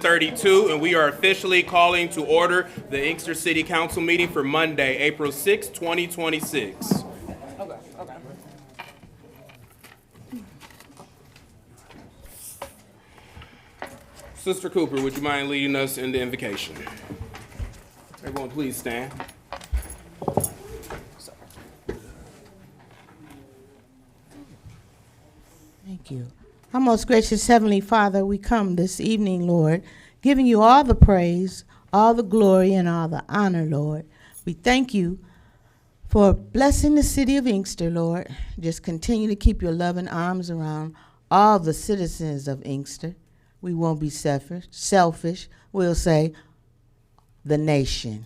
7:32, and we are officially calling to order the Inkster City Council meeting for Monday, April 6, 2026. Okay. Sister Cooper, would you mind leading us in the invocation? Everyone, please stand. Thank you. Our most gracious Heavenly Father, we come this evening, Lord, giving you all the praise, all the glory, and all the honor, Lord. We thank you for blessing the city of Inkster, Lord. Just continue to keep your loving arms around all the citizens of Inkster. We won't be selfish. We'll say the nation.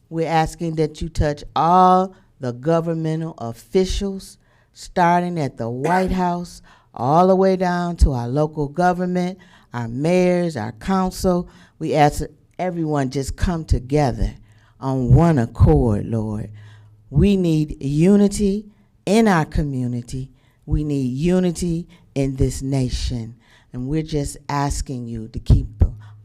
We're asking that you touch all the governmental officials, starting at the White House, all the way down to our local government, our mayors, our council. We ask that everyone just come together on one accord, Lord. We need unity in our community. We need unity in this nation. And we're just asking you to keep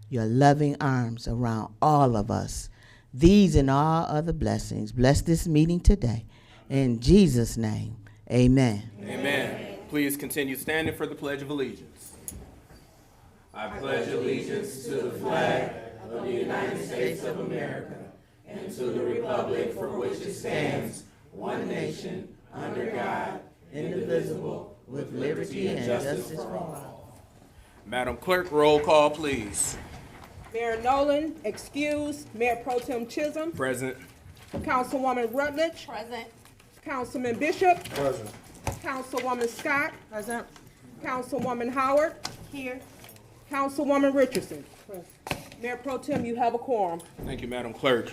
your loving arms around all of us. These and all other blessings. Bless this meeting today. In Jesus' name, amen. Amen. Please continue standing for the Pledge of Allegiance. I pledge allegiance to the flag of the United States of America and to the republic for which it stands, one nation, under God, indivisible, with liberty and justice for all. Madam Clerk, roll call, please. Mayor Nolan, excuse. Mayor Pro Tem Chisholm. Present. Councilwoman Rutledge. Present. Councilman Bishop. Present. Councilwoman Scott. Present. Councilwoman Howard. Here. Councilwoman Richardson. Present. Mayor Pro Tem, you have a quorum. Thank you, Madam Clerk.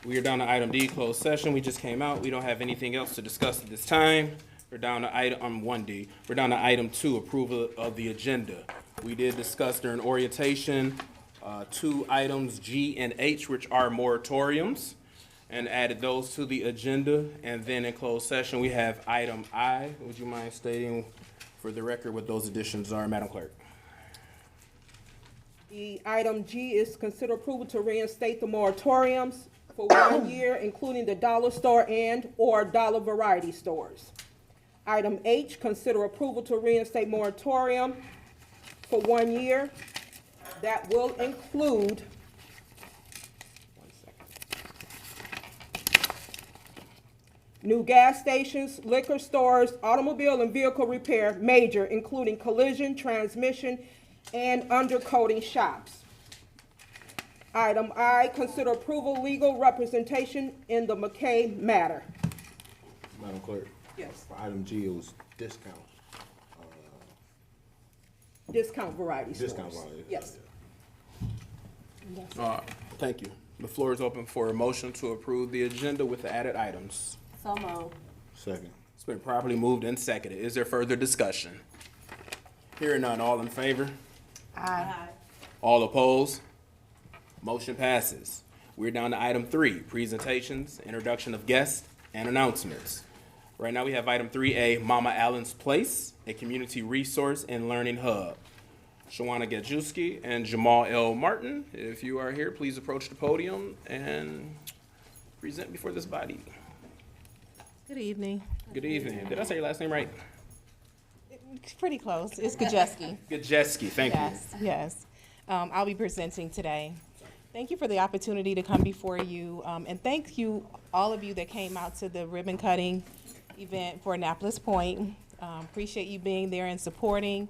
We are down to item D, closed session. We just came out. We don't have anything else to discuss at this time. We're down to item 1D. We're down to item 2, approval of the agenda. We did discuss during orientation 2 items, G and H, which are moratoriums, and added those to the agenda. And then in closed session, we have item I. Would you mind stating for the record what those additions are, Madam Clerk? The item G is consider approval to reinstate the moratoriums for 1 year, including the dollar store and or dollar variety stores. Item H, consider approval to reinstate moratorium for 1 year. That will include, new gas stations, liquor stores, automobile and vehicle repair, major, including collision, transmission, and undercoating shops. Item I, consider approval legal representation in the McKay matter. Madam Clerk. Yes. For item G, it was discount. Discount variety stores. Discount variety. Yes. Thank you. The floor is open for a motion to approve the agenda with the added items. So moved. Second. It's been properly moved and seconded. Is there further discussion? Hearing none, all in favor? Aye. All opposed? Motion passes. We're down to item 3, presentations, introduction of guests, and announcements. Right now we have item 3A, Mama Allen's Place, a community resource and learning hub. Shawana Gajewski and Jamal L. Martin, if you are here, please approach the podium and present before this body. Good evening. Good evening. Did I say your last name right? It's pretty close. It's Gajewski. Gajewski, thank you. Yes. I'll be presenting today. Thank you for the opportunity to come before you, and thank you, all of you that came out to the ribbon cutting event for Annapolis Point. Appreciate you being there and supporting.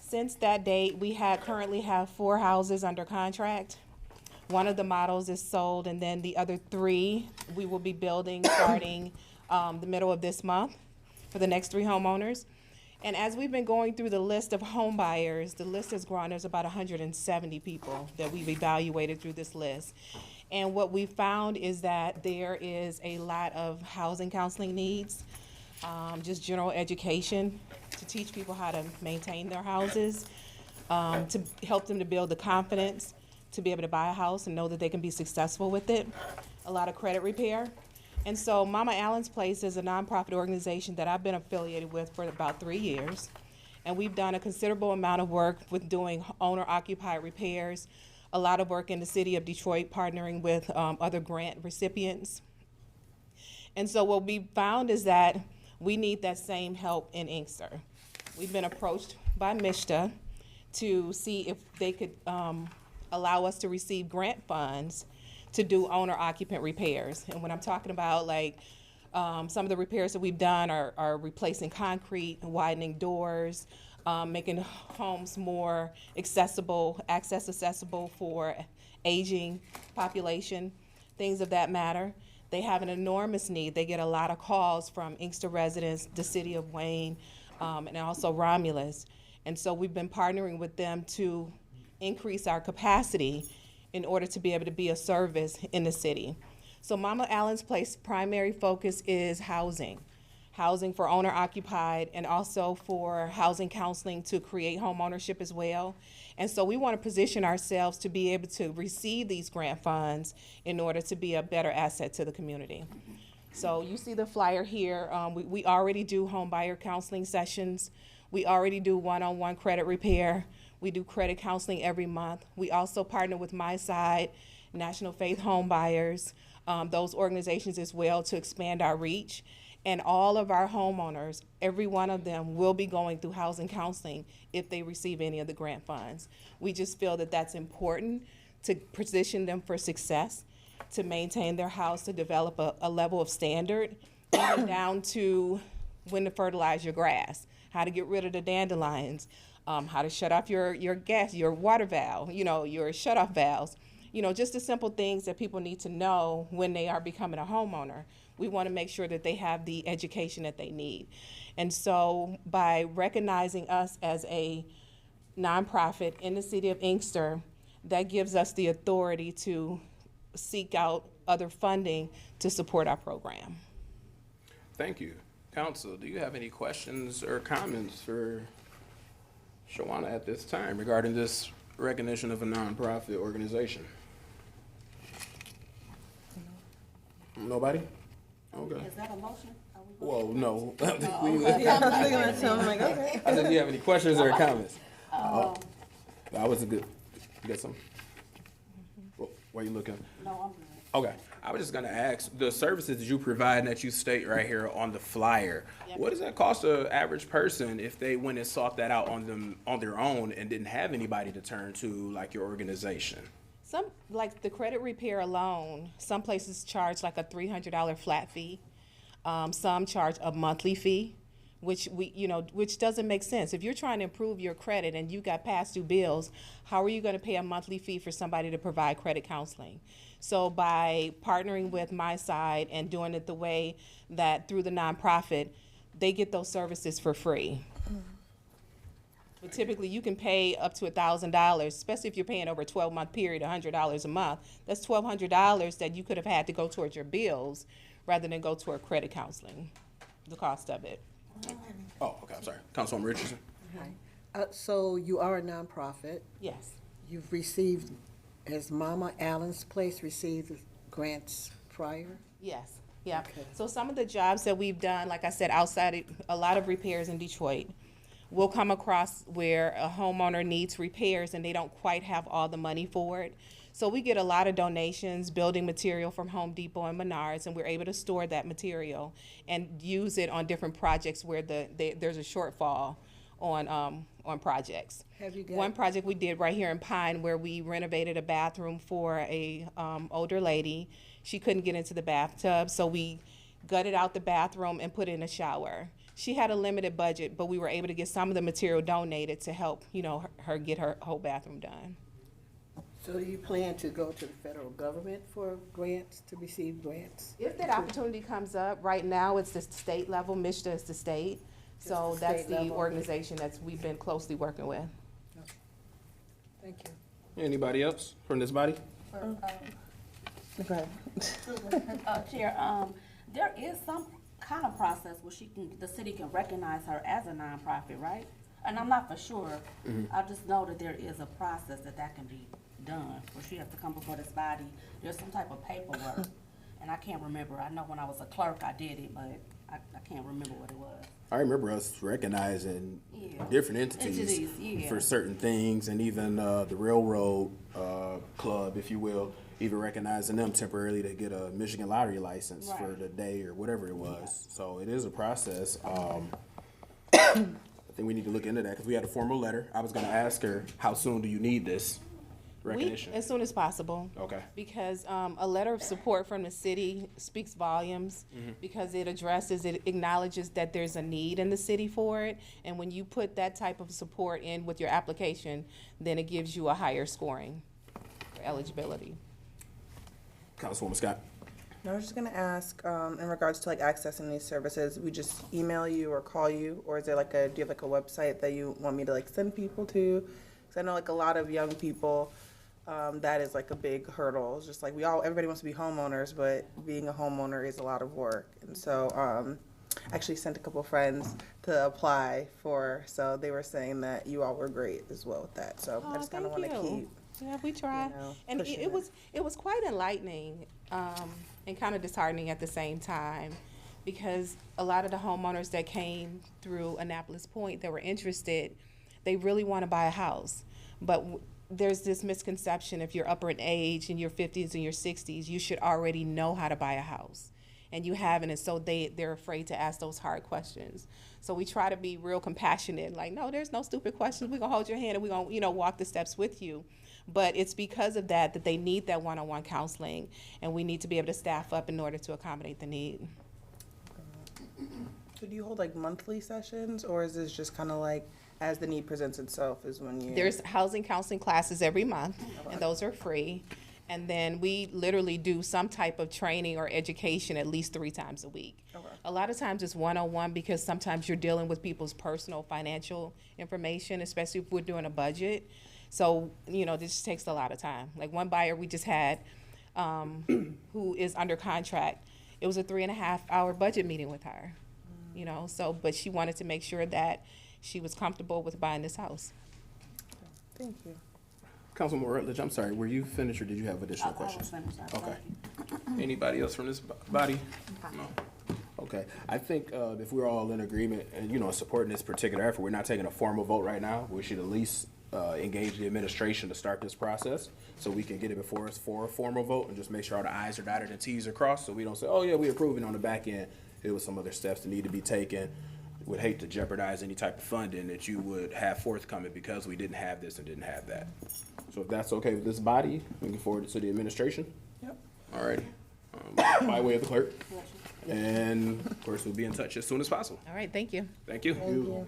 Since that date, we currently have 4 houses under contract. One of the models is sold, and then the other 3 we will be building starting the middle of this month for the next 3 homeowners. And as we've been going through the list of home buyers, the list has grown. There's about 170 people that we've evaluated through this list. And what we found is that there is a lot of housing counseling needs, just general education to teach people how to maintain their houses, to help them to build the confidence to be able to buy a house and know that they can be successful with it, a lot of credit repair. And so Mama Allen's Place is a nonprofit organization that I've been affiliated with for about 3 years. And we've done a considerable amount of work with doing owner-occupied repairs, a lot of work in the city of Detroit partnering with other grant recipients. And so what we found is that we need that same help in Inkster. We've been approached by MISTA to see if they could allow us to receive grant funds to do owner-occupant repairs. And when I'm talking about, like, some of the repairs that we've done are replacing concrete, widening doors, making homes more accessible for aging population, things of that matter. They have an enormous need. They get a lot of calls from Inkster residents, the city of Wayne, and also Romulus. And so we've been partnering with them to increase our capacity in order to be able to be a service in the city. So Mama Allen's Place primary focus is housing for owner occupied, and also for housing counseling to create home ownership as well. And so we want to position ourselves to be able to receive these grant funds in order to be a better asset to the community. So you see the flyer here. We already do home buyer counseling sessions. We already do one-on-one credit repair. We do credit counseling every month. We also partner with My Side, National Faith Home Buyers, those organizations as well, to expand our reach. And all of our homeowners, every one of them will be going through housing counseling if they receive any of the grant funds. We just feel that that's important to position them for success, to maintain their house, to develop a level of standard, even down to when to fertilize your grass, how to get rid of the dandelions, how to shut off your gas, your water valve, your shut-off valves. Just the simple things that people need to know when they are becoming a homeowner. We want to make sure that they have the education that they need. And so by recognizing us as a nonprofit in the city of Inkster, that gives us the authority to seek out other funding to support our program. Thank you. Council, do you have any questions or comments for Shawana at this time regarding this recognition of a nonprofit organization? Nobody? Okay. Is that a motion? Well, no. Yeah, I was looking at something like, okay. I said, do you have any questions or comments? That was a good, you got some? Why are you looking? No, I'm good. Okay, I was just gonna ask, the services that you provide and that you state right here on the flyer, Yep. what does that cost an average person if they went and sought that out on their own and didn't have anybody to turn to, like your organization? Some, like the credit repair alone, some places charge like a $300 flat fee. Some charge a monthly fee, which which doesn't make sense. If you're trying to improve your credit and you got past due bills, how are you going to pay a monthly fee for somebody to provide credit counseling? So by partnering with My Side and doing it the way that through the nonprofit, they get those services for free. But typically, you can pay up to $1,000, especially if you're paying over a 12-month period, $100 a month. That's $1,200 that you could have had to go towards your bills rather than go toward credit counseling, the cost of it. Oh, okay, I'm sorry. Councilwoman Richardson? Hi. So you are a nonprofit. Yes. You've received, has Mama Allen's Place received grants prior? Yes, yeah. Okay. So some of the jobs that we've done, like I said, outside, a lot of repairs in Detroit, we'll come across where a homeowner needs repairs and they don't quite have all the money for it. So we get a lot of donations, building material from Home Depot and Menards, and we're able to store that material and use it on different projects where there's a shortfall on projects. Have you got? One project we did right here in Pine where we renovated a bathroom for a older lady. She couldn't get into the bathtub, so we gutted out the bathroom and put in a shower. She had a limited budget, but we were able to get some of the material donated to help, her get her whole bathroom done. So do you plan to go to the federal government for grants, to receive grants? If that opportunity comes up, right now it's the state level, MISTA is the state. So the that's state the level. organization we've been closely working with. Thank you. Anybody else from this body? Chair, there is some kind of process where the city can recognize her as a nonprofit, right? And I'm not for sure. I just know that there is a process that can be done, where she has to come before this body. There's some type of paperwork, and I can't remember. I know when I was a clerk, I did it, but I can't remember what it was. I remember us recognizing Yeah. different entities Yeah. for certain things, and even the railroad club, if you will, even recognizing them temporarily to get a Michigan lottery license for Right. the day or whatever it was. So it is a process. I think we need to look into that because we had a formal letter. I was going to ask her, how soon do you need this recognition? As soon as possible. Okay. Because a letter of support from the city speaks volumes, because it acknowledges that there's a need in the city for it. And when you put that type of support in with your application, then it gives you a higher scoring for eligibility. Councilwoman Scott. No, I was just gonna ask, in regards to like accessing these services, we just email you or call you, or is there like do you have like a website that you want me to like send people to? Cause I know like a lot of young people, that is like a big hurdle. It's just like everybody wants to be homeowners, but being a homeowner is a lot of work. And so, I actually sent a couple friends to apply so they were saying that you all were great as well with that. So I just kinda wanna keep. Yeah, we try. And pushing it was quite enlightening, and kind of disheartening at the same time, because a lot of the homeowners that came through Annapolis Point that were interested, they really want to buy a house. But there's this misconception, if you're upper in age, in your 50s and your 60s, you should already know how to buy a house. And you haven't, and so they're afraid to ask those hard questions. So we try to be real compassionate, like, no, there's no stupid questions. We're gonna hold your hand and we're gonna, walk the steps with you. But it's because of that they need that one-on-one counseling, and we need to be able to staff up in order to accommodate the need. So do you hold like monthly sessions, or is this just kind of like as the need presents itself is when you? There's housing counseling classes every month, and those are free. And then we literally do some type of training or education at least 3 times a week. Okay. A lot of times it's one-on-one, because sometimes you're dealing with people's personal financial information, especially if we're doing a budget. So, this just takes a lot of time. Like one buyer we just had, who is under contract, it was a 3.5-hour budget meeting with her, but she wanted to make sure that she was comfortable with buying this house. Thank you. Councilwoman Rutledge, I'm sorry, were you finished or did you have additional I was questions? finished. Okay. Thank you. Anybody else from this body? No. Okay, I think if we're all in agreement and, supporting this particular effort, we're not taking a formal vote right now. We should at least engage the administration to start this process so we can get it before us for a formal vote and just make sure all the I's are dotted and T's are crossed, so we don't say, oh yeah, we approve it on the back end. It was some other steps that need to be taken. Would hate to jeopardize any type of funding that you would have forthcoming because we didn't have this and didn't have that. So if that's okay with this body, we can forward it to the administration. Yep. All right, by way of the clerk. And of course, we'll be in touch as soon as possible. All right, thank you. Thank you. Thank you.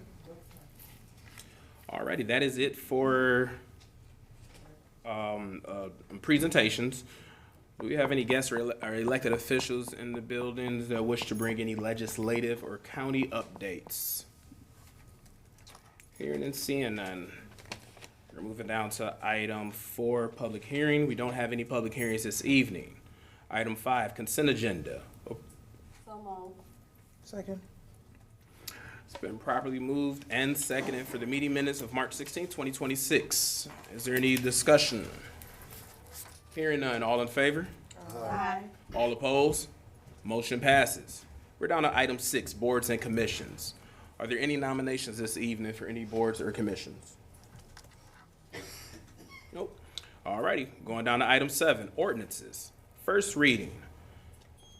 All righty, that is it for presentations. Do we have any guests or elected officials in the buildings that wish to bring any legislative or county updates? Hearing and seeing none. We're moving down to item 4, public hearing. We don't have any public hearings this evening. Item 5, consent agenda. So long. Second. It's been properly moved and seconded for the meeting minutes of March 16, 2026. Is there any discussion? Hearing none, all in favor? Aye. All opposed? Motion passes. We're down to item 6, boards and commissions. Are there any nominations this evening for any boards or commissions? Nope. All righty, going down to item 7, ordinances. First reading.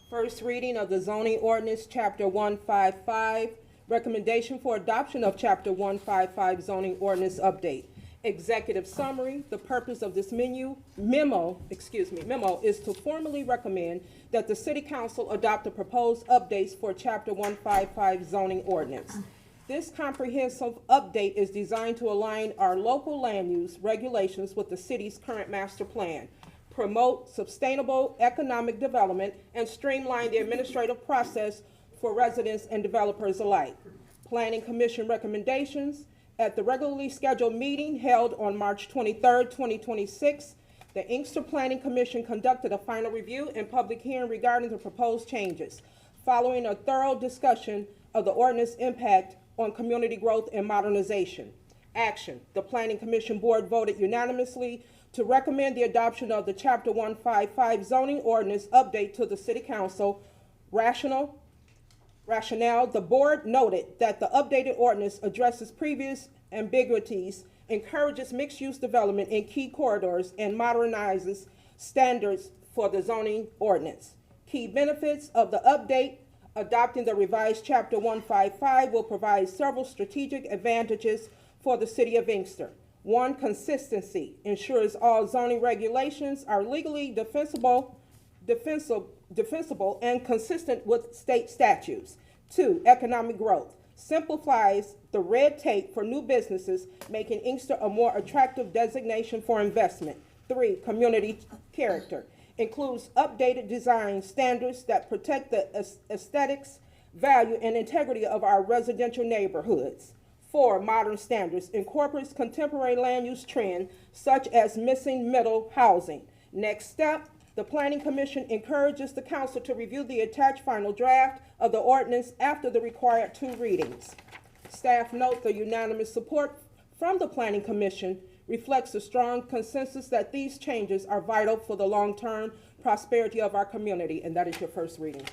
First reading of the zoning ordinance, Chapter 155, recommendation for adoption of Chapter 155 zoning ordinance update. Executive summary, the purpose of this memo is to formally recommend that the city council adopt the proposed updates for Chapter 155 zoning ordinance. This comprehensive update is designed to align our local land use regulations with the city's current master plan, promote sustainable economic development, and streamline the administrative process for residents and developers alike. Planning Commission recommendations. At the regularly scheduled meeting held on March 23rd, 2026, the Inkster Planning Commission conducted a final review and public hearing regarding the proposed changes. Following a thorough discussion of the ordinance impact on community growth and modernization. Action. The Planning Commission Board voted unanimously to recommend the adoption of the Chapter 155 zoning ordinance update to the City Council. Rationale. Rationale, the board noted that the updated ordinance addresses previous ambiguities, encourages mixed-use development in key corridors, and modernizes standards for the zoning ordinance. Key benefits of the update: adopting the revised Chapter 155 will provide several strategic advantages for the city of Inkster. One, consistency ensures all zoning regulations are legally defensible and consistent with state statutes. Two, economic growth simplifies the red tape for new businesses, making Inkster a more attractive designation for investment. Three, community character includes updated design standards that protect the aesthetics, value, and integrity of our residential neighborhoods. Four, modern standards incorporates contemporary land use trends such as missing middle housing. Next step, the Planning Commission encourages the council to review the attached final draft of the ordinance after the required 2 readings. Staff note the unanimous support from the Planning Commission reflects a strong consensus that these changes are vital for the long-term prosperity of our community, and that is your first reading.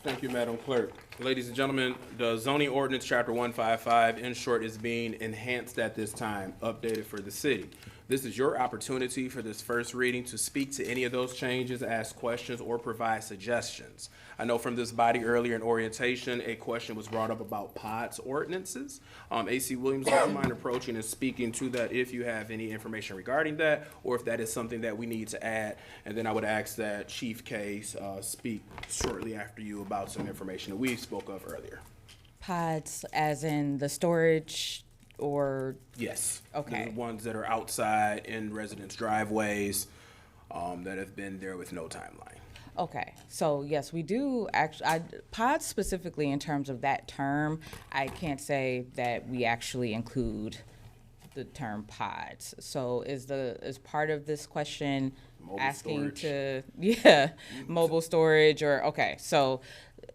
Thank you, Madam Clerk. Ladies and gentlemen, the zoning ordinance, Chapter 155, in short, is being enhanced at this time, updated for the city. This is your opportunity for this first reading to speak to any of those changes, ask questions, or provide suggestions. I know from this body earlier in orientation, a question was brought up about PODS ordinances. AC Williams, would you mind approaching and speaking to that if you have any information regarding that, or if that is something that we need to add? And then I would ask that Chief K speak shortly after you about some information that we spoke of earlier. Pods, as in the storage, or? Yes. Okay. The ones that are outside in residents' driveways that have been there with no timeline. Okay, so yes, we do actually, pods specifically in terms of that term, I can't say that we actually include the term pods. So is part of this question Mobile asking storage. mobile storage, or, okay, so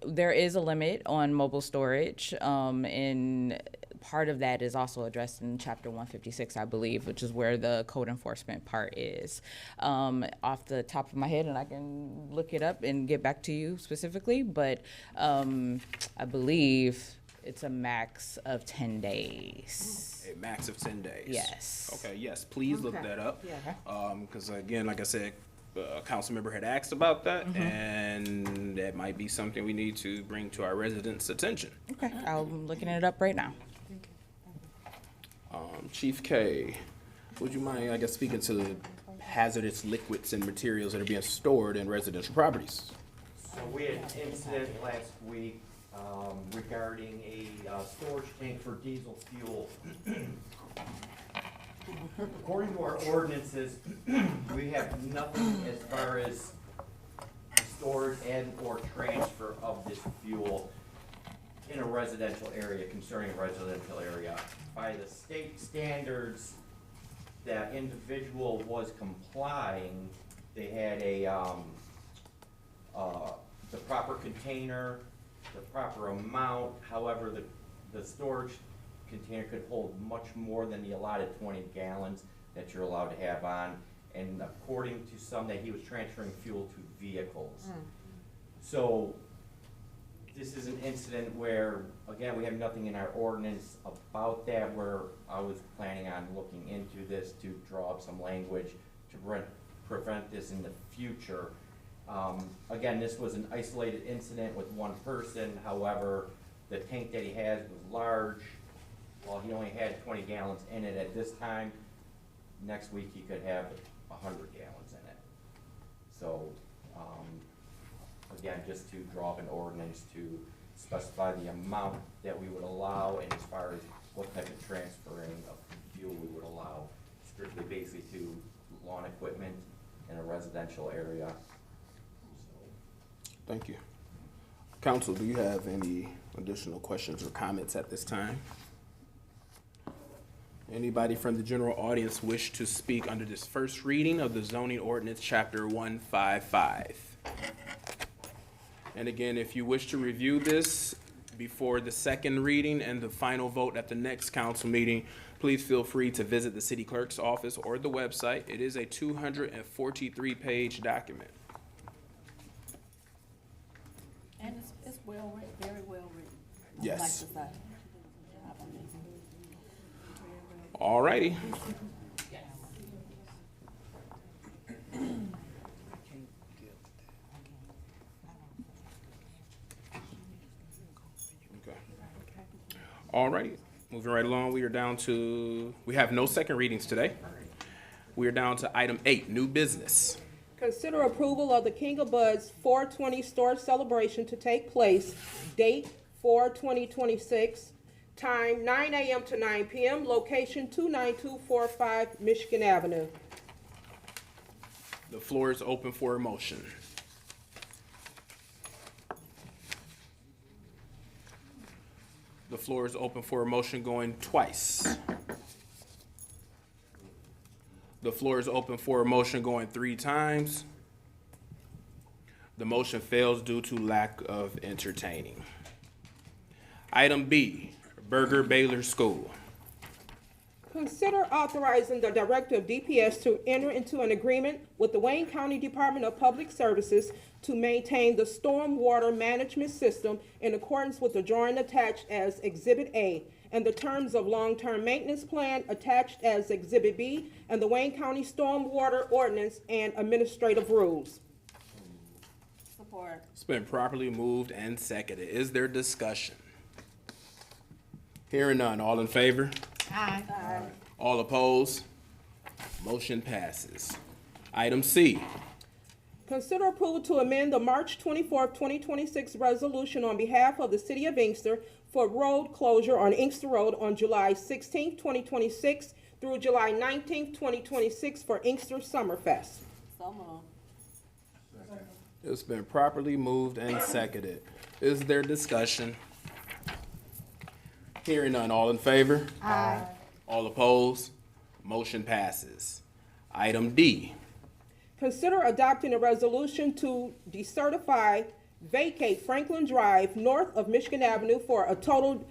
there is a limit on mobile storage, and part of that is also addressed in Chapter 156, I believe, which is where the code enforcement part is. Off the top of my head, and I can look it up and get back to you specifically, but I believe it's a max of 10 days. A max of 10 days. Yes. Okay, yes, please look that up. Yeah. Because again, like I said, a council member had asked about that, and that might be something we need to bring to our residents' attention. Okay, I'm looking it up right now. Chief K, would you mind, I guess, speaking to the hazardous liquids and materials that are being stored in residential properties? So we had an incident last week regarding a storage tank for diesel fuel. According to our ordinances, we have nothing as far as storage and or transfer of this fuel in a residential area, concerning a residential area. By the state standards, that individual was complying. They had the proper container, the proper amount. However, the storage container could hold much more than the allotted 20 gallons that you're allowed to have on. And according to some, that he was transferring fuel to vehicles. So this is an incident where, again, we have nothing in our ordinance about that, where I was planning on looking into this to draw up some language to prevent this in the future. Again, this was an isolated incident with one person. However, the tank that he has was large. While he only had 20 gallons in it at this time, next week he could have 100 gallons in it. So, again, just to draw up an ordinance to specify the amount that we would allow, and as far as what type of transferring of fuel we would allow, strictly basically to lawn equipment in a residential area. So. Thank you. Council, do you have any additional questions or comments at this time? Anybody from the general audience wish to speak under this first reading of the zoning ordinance, Chapter 155? And again, if you wish to review this before the second reading and the final vote at the next council meeting, please feel free to visit the city clerk's office or the website. It is a 243-page document. And it's well, very well Yes. Like to say. All righty. Okay. All righty. Moving right along, we have no second readings today. We are down to item 8, new business. Consider approval of the King of Buds 420 store celebration to take place, date 4/2026, time 9 a.m. to 9 p.m., location 29245 Michigan Avenue. The floor is open for a motion. The floor is open for a motion going twice. The floor is open for a motion going 3 times. The motion fails due to lack of entertaining. Item B, Burger Baylor School. Consider authorizing the Director of DPS to enter into an agreement with the Wayne County Department of Public Services to maintain the stormwater management system in accordance with the drawing attached as Exhibit A and the terms of long-term maintenance plan attached as Exhibit B and the Wayne County Stormwater Ordinance and administrative rules. Support. It's been properly moved and seconded. Is there discussion? Hearing none, all in favor? Aye. All opposed? Motion passes. Item C, Consider approval to amend the March 24th, 2026 resolution on behalf of the City of Inkster for road closure on Inkster Road on July 16th, 2026 through July 19th, 2026 for Inkster Summerfest. So moved. it's been properly moved and seconded. Is there discussion? Hearing none, all in favor? Aye. All opposed? Motion passes. Item D, Consider adopting a resolution to decertify, vacate Franklin Drive north of Michigan Avenue for a total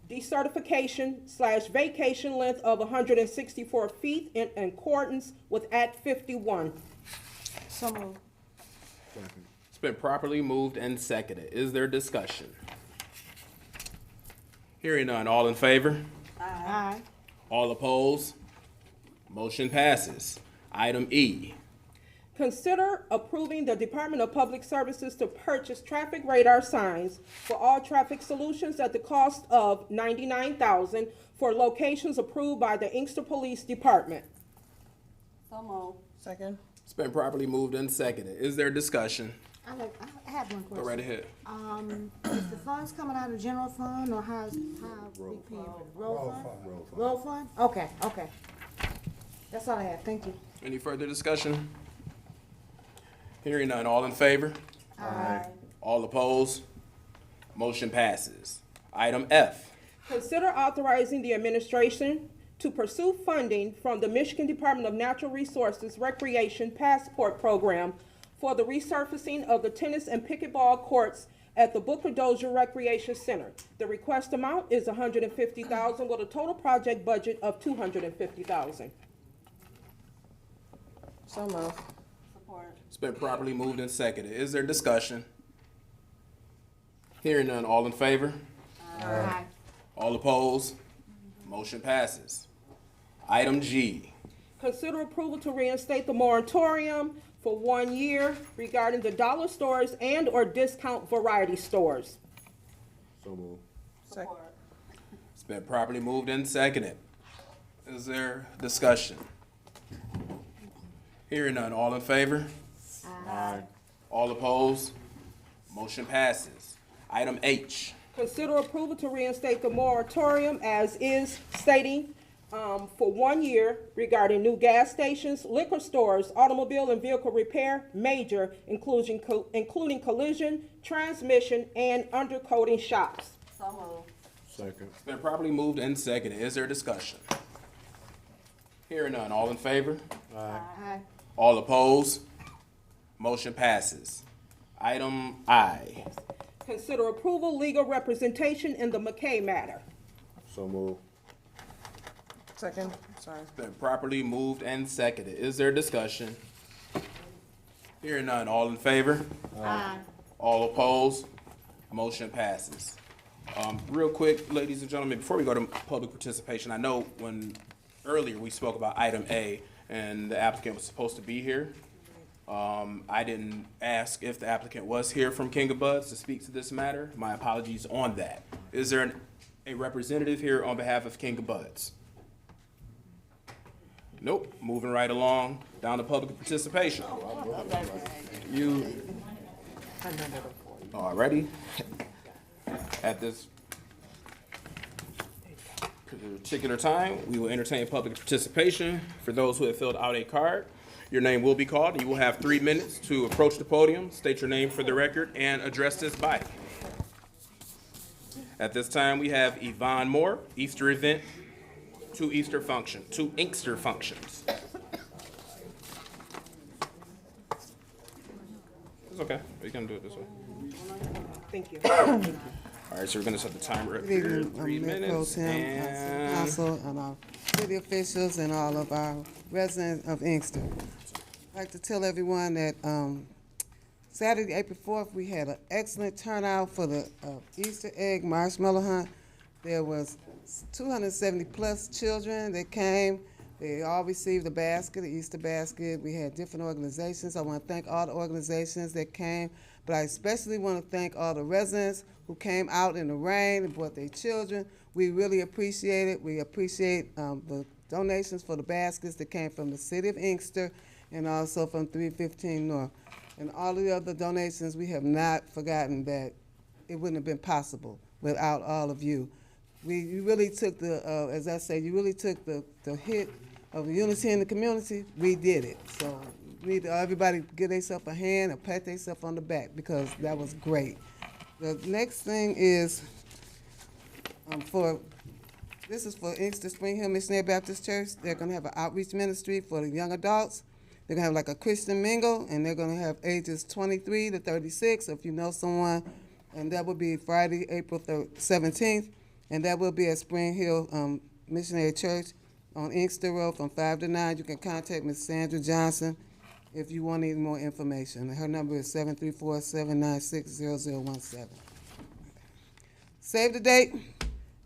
decertification/vacation length of 164 feet in accordance with Act 51. So moved. it's been properly moved and seconded. Is there discussion? Hearing none, all in favor? Aye. All opposed? Motion passes. Item E, Consider approving the Department of Public Services to purchase traffic radar signs for all traffic solutions at the cost of $99,000 for locations approved by the Inkster Police Department. So moved. Second. it's been properly moved and seconded. Is there discussion? I have one question. Go right ahead. Is the funds coming out of general fund or how we paying? Road fund? Road fund? Okay. That's all I have. Thank you. Any further discussion? Hearing none, all in favor? Aye. All opposed? Motion passes. Item F, Consider authorizing the administration to pursue funding from the Michigan Department of Natural Resources Recreation Passport Program for the resurfacing of the tennis and pickleball courts at the Booker Dozier Recreation Center. The request amount is $150,000 with a total project budget of $250,000. So moved. Support. it's been properly moved and seconded. Is there discussion? Hearing none, all in favor? Aye. All opposed? Motion passes. Item G, Consider approval to reinstate the moratorium for 1 year regarding the dollar stores and/or discount variety stores. So moved. Support. it's been properly moved and seconded. Is there discussion? Hearing none, all in favor? Aye. All opposed? Motion passes. Item H, Consider approval to reinstate the moratorium as is stating for 1 year regarding new gas stations, liquor stores, automobile and vehicle repair, major, including collision, transmission, and undercoating shops. So moved. Second. it's been properly moved and seconded. Is there discussion? Hearing none, all in favor? Aye. All opposed? Motion passes. Item I, Consider approval legal representation in the McKay matter. So moved. Second. Sorry. been properly moved and seconded. Is there discussion? Hearing none, all in favor? Aye. All opposed? Motion passes. Real quick, ladies and gentlemen, before we go to public participation, I know when earlier we spoke about item A and the applicant was supposed to be here. I didn't ask if the applicant was here from King of Buds to speak to this matter. My apologies on that. Is there a representative here on behalf of King of Buds? Nope. Moving right along down to public participation. Alrighty. At this particular time, we will entertain public participation. For those who have filled out a card, your name will be called, and you will have 3 minutes to approach the podium, state your name for the record, and address this body. At this time, we have Yvonne Moore, Easter event, two Inkster functions. It's okay, we can do it this way. Thank you. All right, so we're gonna set the timer up Good here, evening, 3 Mayor Pro minutes, Tem, and Council, and our city officials, and all of our residents of Inkster. I'd like to tell everyone that Saturday, April 4th, we had an excellent turnout for the Easter egg marshmallow hunt. There was 270-plus children that came. They all received a basket, an Easter basket. We had different organizations. I want to thank all the organizations that came, but I especially want to thank all the residents who came out in the rain and brought their children. We really appreciate it. We appreciate the donations for the baskets that came from the city of Inkster and also from 315 North. And all the other donations, we have not forgotten that it wouldn't have been possible without all of you. You really took the, as I say, you really took the hit of unity in the community. We did it. So we need everybody to give themselves a hand and pat themselves on the back because that was great. The next thing is this is for Inkster Spring Hill Missionary Baptist Church. They're going to have an outreach ministry for the young adults. They're going to have like a Christian mingle, and they're going to have ages 23 to 36, if you know someone. And that will be Friday, April 17th. And that will be at Spring Hill Missionary Church on Inkster Road from 5 to 9. You can contact Ms. Sandra Johnson if you want any more information. Her number is 734-796-0017. Save the date.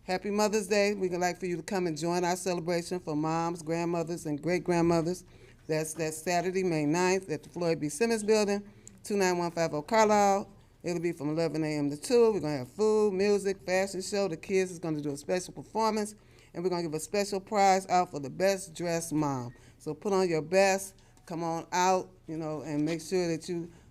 Happy Mother's Day. We'd like for you to come and join our celebration for moms, grandmothers, and great-grandmothers. That's Saturday, May 9th at the Floyd B. Simmons Building, 29150 Carlisle. It'll be from 11 a.m. to 2. We're going to have food, music, fashion show. The kids is going to do a special performance, and we're going to give a special prize out for the best dressed mom. So put on your best, come on out, and make sure that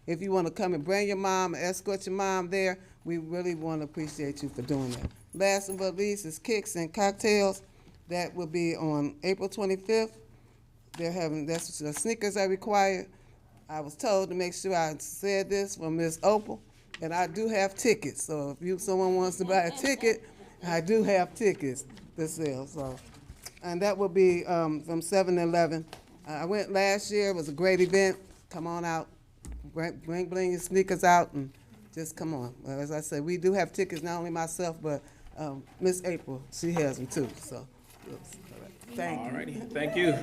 if you want to come and bring your mom, escort your mom there, we really want to appreciate you for doing that. Last but not least is Kicks and Cocktails. That will be on April 25th. That's the sneakers are required. I was told to make sure I said this from Ms. Opal, and I do have tickets. So if someone wants to buy a ticket, I do have tickets to sell. So, and that will be from 7 to 11. I went last year. It was a great event. Come on out, bring your sneakers out, and just come on. Well, as I said, we do have tickets. Not only myself, but Miss April, she has them too. So, thank you. all righty, thank you.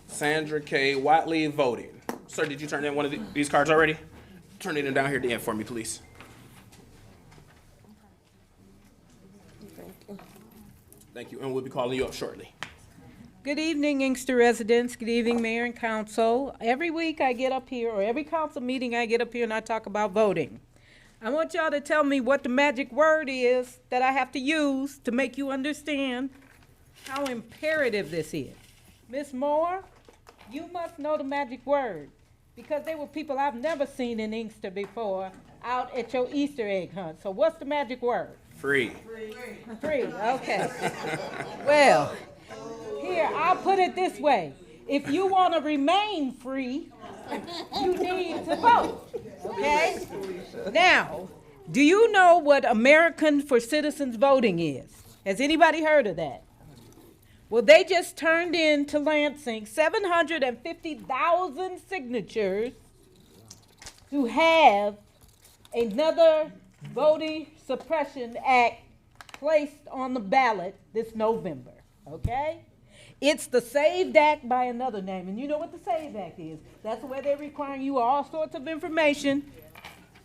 Sandra K. Watley voting. Sir, did you turn in one of these cards already? Turn it in down here at the end for me, please. Thank you, and we'll be calling you up shortly. Good evening, Inkster residents. Good evening, Mayor and Council. Every week I get up here, or every council meeting I get up here and I talk about voting. I want y'all to tell me what the magic word is that I have to use to make you understand how imperative this is. Ms. Moore, you must know the magic word, because they were people I've never seen in Inkster before out at your Easter egg hunt. So what's the magic word? Free. Free, okay. Well, here, I'll put it this way. If you want to remain free, you need to vote, okay? Now, do you know what American for Citizens Voting is? Has anybody heard of that? Well, they just turned in to Lansing 750,000 signatures to have another voting suppression act placed on the ballot this November, okay? It's the SAVED Act by another name, and you know what the SAVED Act is. That's where they're requiring you all sorts of information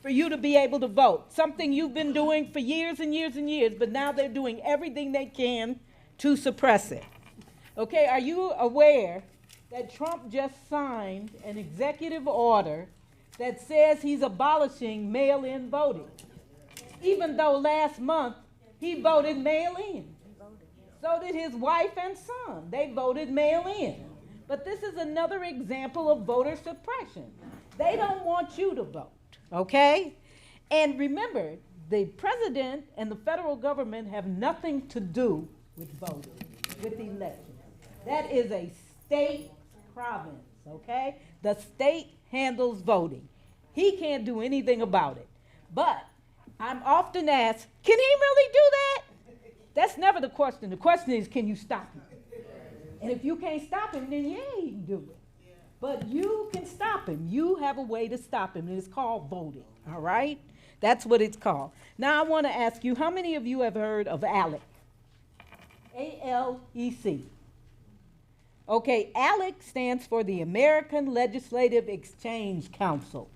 for you to be able to vote. Something you've been doing for years and years and years, but now they're doing everything they can to suppress it. Okay, are you aware that Trump just signed an executive order that says he's abolishing mail-in voting? Even though last month he voted mail-in. So did his wife and son. They voted mail-in. But this is another example of voter suppression. They don't want you to vote, okay? And remember, the president and the federal government have nothing to do with voting, with elections. That is a state province, okay? The state handles voting. He can't do anything about it. But I'm often asked, can he really do that? That's never the question. The question is, can you stop him? And if you can't stop him, then yeah, he can do it. But you can stop him. You have a way to stop him, and it's called voting, all right? That's what it's called. Now I want to ask you, how many of you have heard of ALEC? A-L-E-C. Okay, ALEC stands for the American Legislative Exchange Council.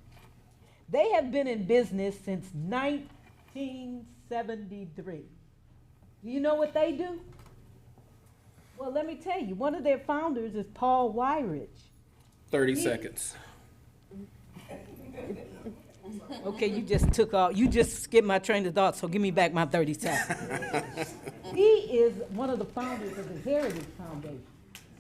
They have been in business since 1973. Do you know what they do? Well, let me tell you, one of their founders is Paul Weyrich. 30 seconds. Okay, you just skipped my train of thought, so give me back my 30 seconds. He is one of the founders of the Heritage Foundation.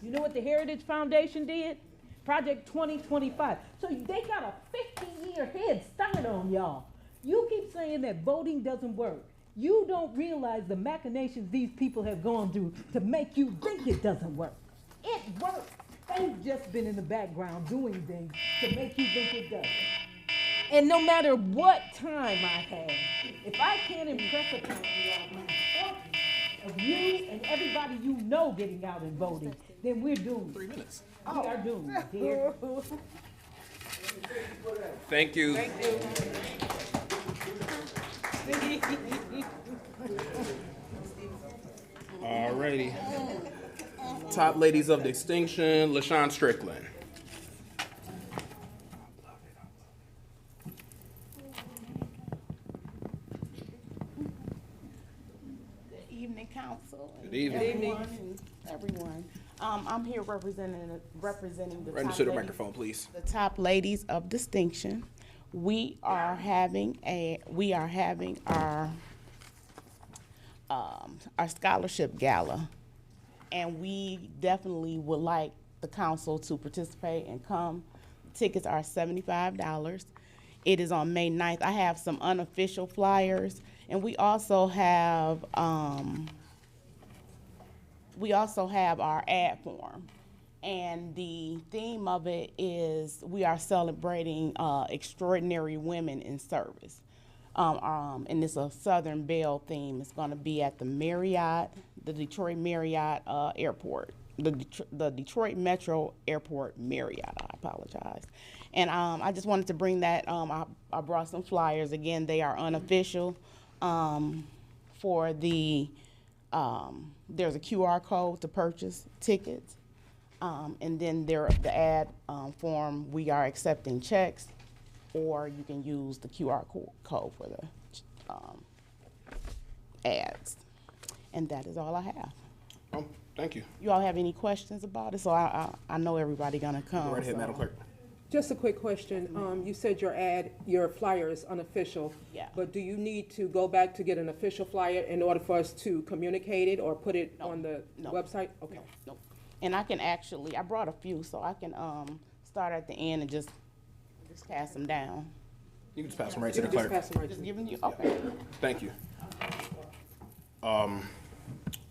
You know what the Heritage Foundation did? Project 2025. So they got a 50-year head start on y'all. You keep saying that voting doesn't work. You don't realize the machinations these people have gone through to make you think it doesn't work. It works. They've just been in the background doing things to make you think it doesn't. And no matter what time I have, if I can't impress upon you all the importance of you and everybody you know getting out and voting, then we're doomed. 3 minutes. We are doomed, dear. Thank you. Thank you. Alrighty. Top ladies of distinction, LaShawn Strickland. Good evening, council. Good evening. Everyone. I'm here representing the Right top into the ladies, microphone, please. the top ladies of distinction. We are having our scholarship gala, and we definitely would like the council to participate and come. Tickets are $75. It is on May 9th. I have some unofficial flyers, and we also have our ad form. And the theme of it is we are celebrating extraordinary women in service. And it's a Southern Belle theme. It's going to be at the Marriott, the Detroit Marriott Airport, the Detroit Metro Airport Marriott. I apologize. And I just wanted to bring that. I brought some flyers. Again, they are unofficial. For the there's a QR code to purchase tickets. And then the ad form, we are accepting checks, or you can use the QR code for the ads. And that is all I have. Oh, thank you. You all have any questions about it? So I know everybody gonna come. Go right ahead, so- Madam Clerk. Just a quick question. You said your flyer is unofficial. Yeah. But do you need to go back to get an official flyer in order for us to communicate it or put it on the No. website? Okay. Nope. And I can actually, I brought a few, so I can start at the end and just pass them down. You can just pass them right to the Just clerk. pass them right to Just me. giving you, okay. Thank you.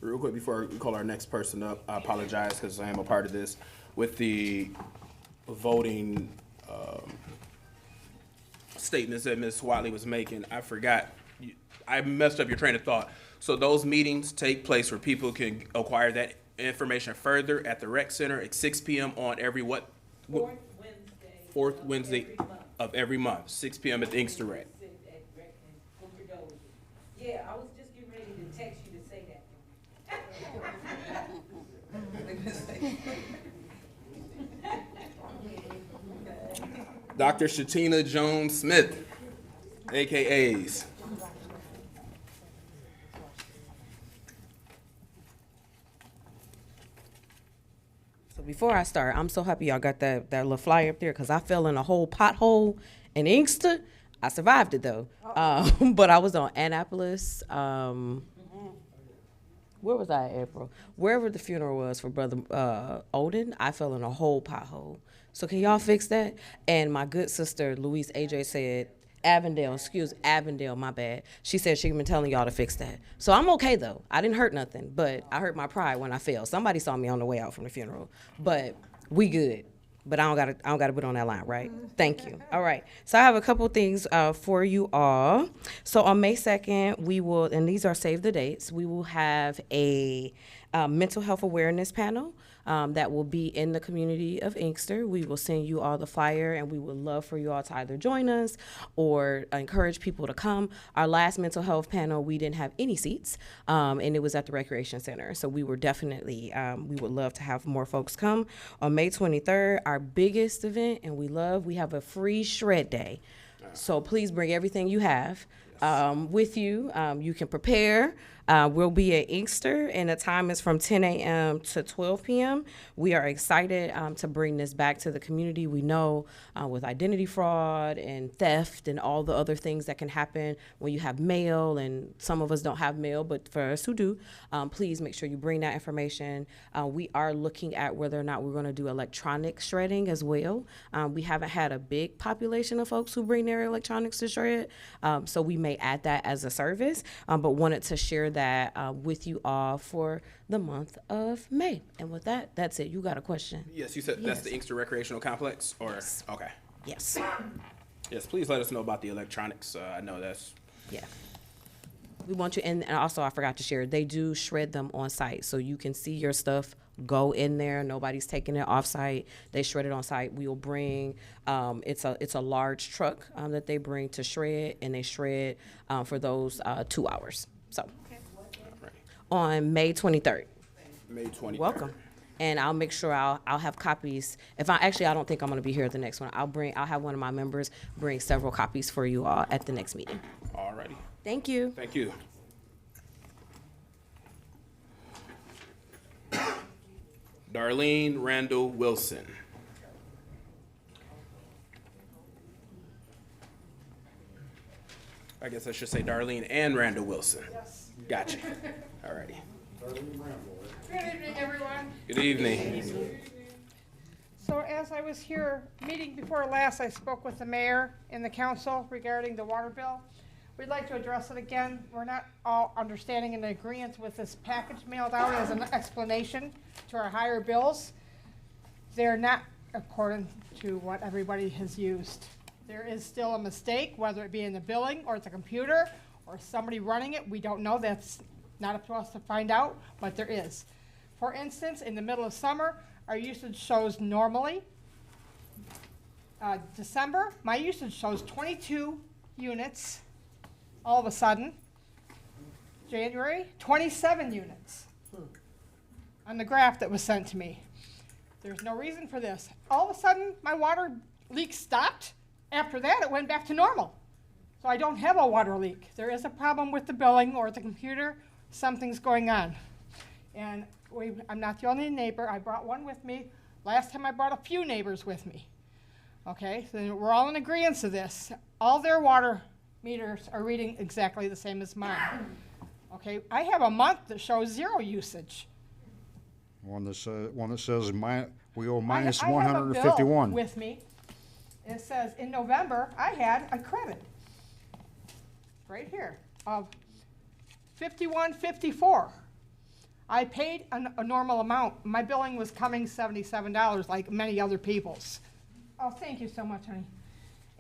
Real quick before we call our next person up, I apologize because I am a part of this. With the voting statements that Ms. Watley was making, I forgot. I messed up your train of thought. So those meetings take place where people can acquire that information further at the rec center at 6 p.m. on every what? Fourth Wednesday of every month, 6 p.m. at the Inkster Rec. Yeah, I was just getting ready to text you to say that. Dr. Shatina Jones Smith, AKAs. So before I start, I'm so happy y'all got that little flyer up there because I fell in a whole pothole in Inkster. I survived it though. But I was on Annapolis. Where was I, April? Wherever the funeral was for Brother Odin, I fell in a whole pothole. So can y'all fix that? And my good sister, Louise AJ, said, Avondale, my bad. She said she'd been telling y'all to fix that. So I'm okay though. I didn't hurt nothing, but I hurt my pride when I fell. Somebody saw me on the way out from the funeral, but we good. But I don't gotta put on that line, right? Thank you. All right. So I have a couple things for you all. So on May 2nd, we will, and these are save the dates, we will have a mental health awareness panel that will be in the community of Inkster. We will send you all the flyer, and we would love for you all to either join us or encourage people to come. Our last mental health panel, we didn't have any seats, and it was at the Recreation Center. So we were definitely, we would love to have more folks come. On May 23rd, our biggest event, and we have a free shred day. So please bring everything you have with you. You can prepare. We'll be at Inkster, and the time is from 10 a.m. to 12 p.m. We are excited to bring this back to the community. We know with identity fraud and theft and all the other things that can happen when you have mail, and some of us don't have mail, but for us who do, please make sure you bring that information. We are looking at whether or not we're going to do electronic shredding as well. We haven't had a big population of folks who bring their electronics to shred, so we may add that as a service, but wanted to share that with you all for the month of May. And with that, that's it. You got a question? Yes, you said that's the Inkster Recreational Complex, or? Yes. Okay. Yes. Yes, please let us know about the electronics. I know that's. Yeah. We want you, and also I forgot to share, they do shred them on site, so you can see your stuff go in there. Nobody's taking it off site. They shred it on site. We will bring, it's a large truck that they bring to shred, and they shred for those 2 hours. So on May 23rd. May 23rd. Welcome. And I'll make sure I'll have copies. I don't think I'm going to be here at the next one. I'll have one of my members bring several copies for you all at the next meeting. Alrighty. Thank you. Thank you. Darlene Randall Wilson. I guess I should say Darlene and Randall Wilson. Yes. Gotcha. Alrighty. Good evening, everyone. Good evening. So as I was here, meeting before last, I spoke with the mayor and the council regarding the water bill. We'd like to address it again. We're not all understanding and agreement with this package mailed out as an explanation to our higher bills. They're not according to what everybody has used. There is still a mistake, whether it be in the billing or at the computer or somebody running it. We don't know. That's not up to us to find out, but there is. For instance, in the middle of summer, our usage shows normally. December, my usage shows 22 units. All of a sudden, January, 27 units on the graph that was sent to me. There's no reason for this. All of a sudden, my water leak stopped. After that, it went back to normal. So I don't have a water leak. There is a problem with the billing or the computer. Something's going on. And I'm not the only neighbor. I brought one with me. Last time I brought a few neighbors with me. Okay, so we're all in agreement to this. All their water meters are reading exactly the same as mine. Okay, I have a month that shows 0 usage. One that says we owe minus I have a 151. bill with me. It says in November I had a credit right here of $51.54. I paid a normal amount. My billing was coming $77 like many other people's. Oh, thank you so much, honey.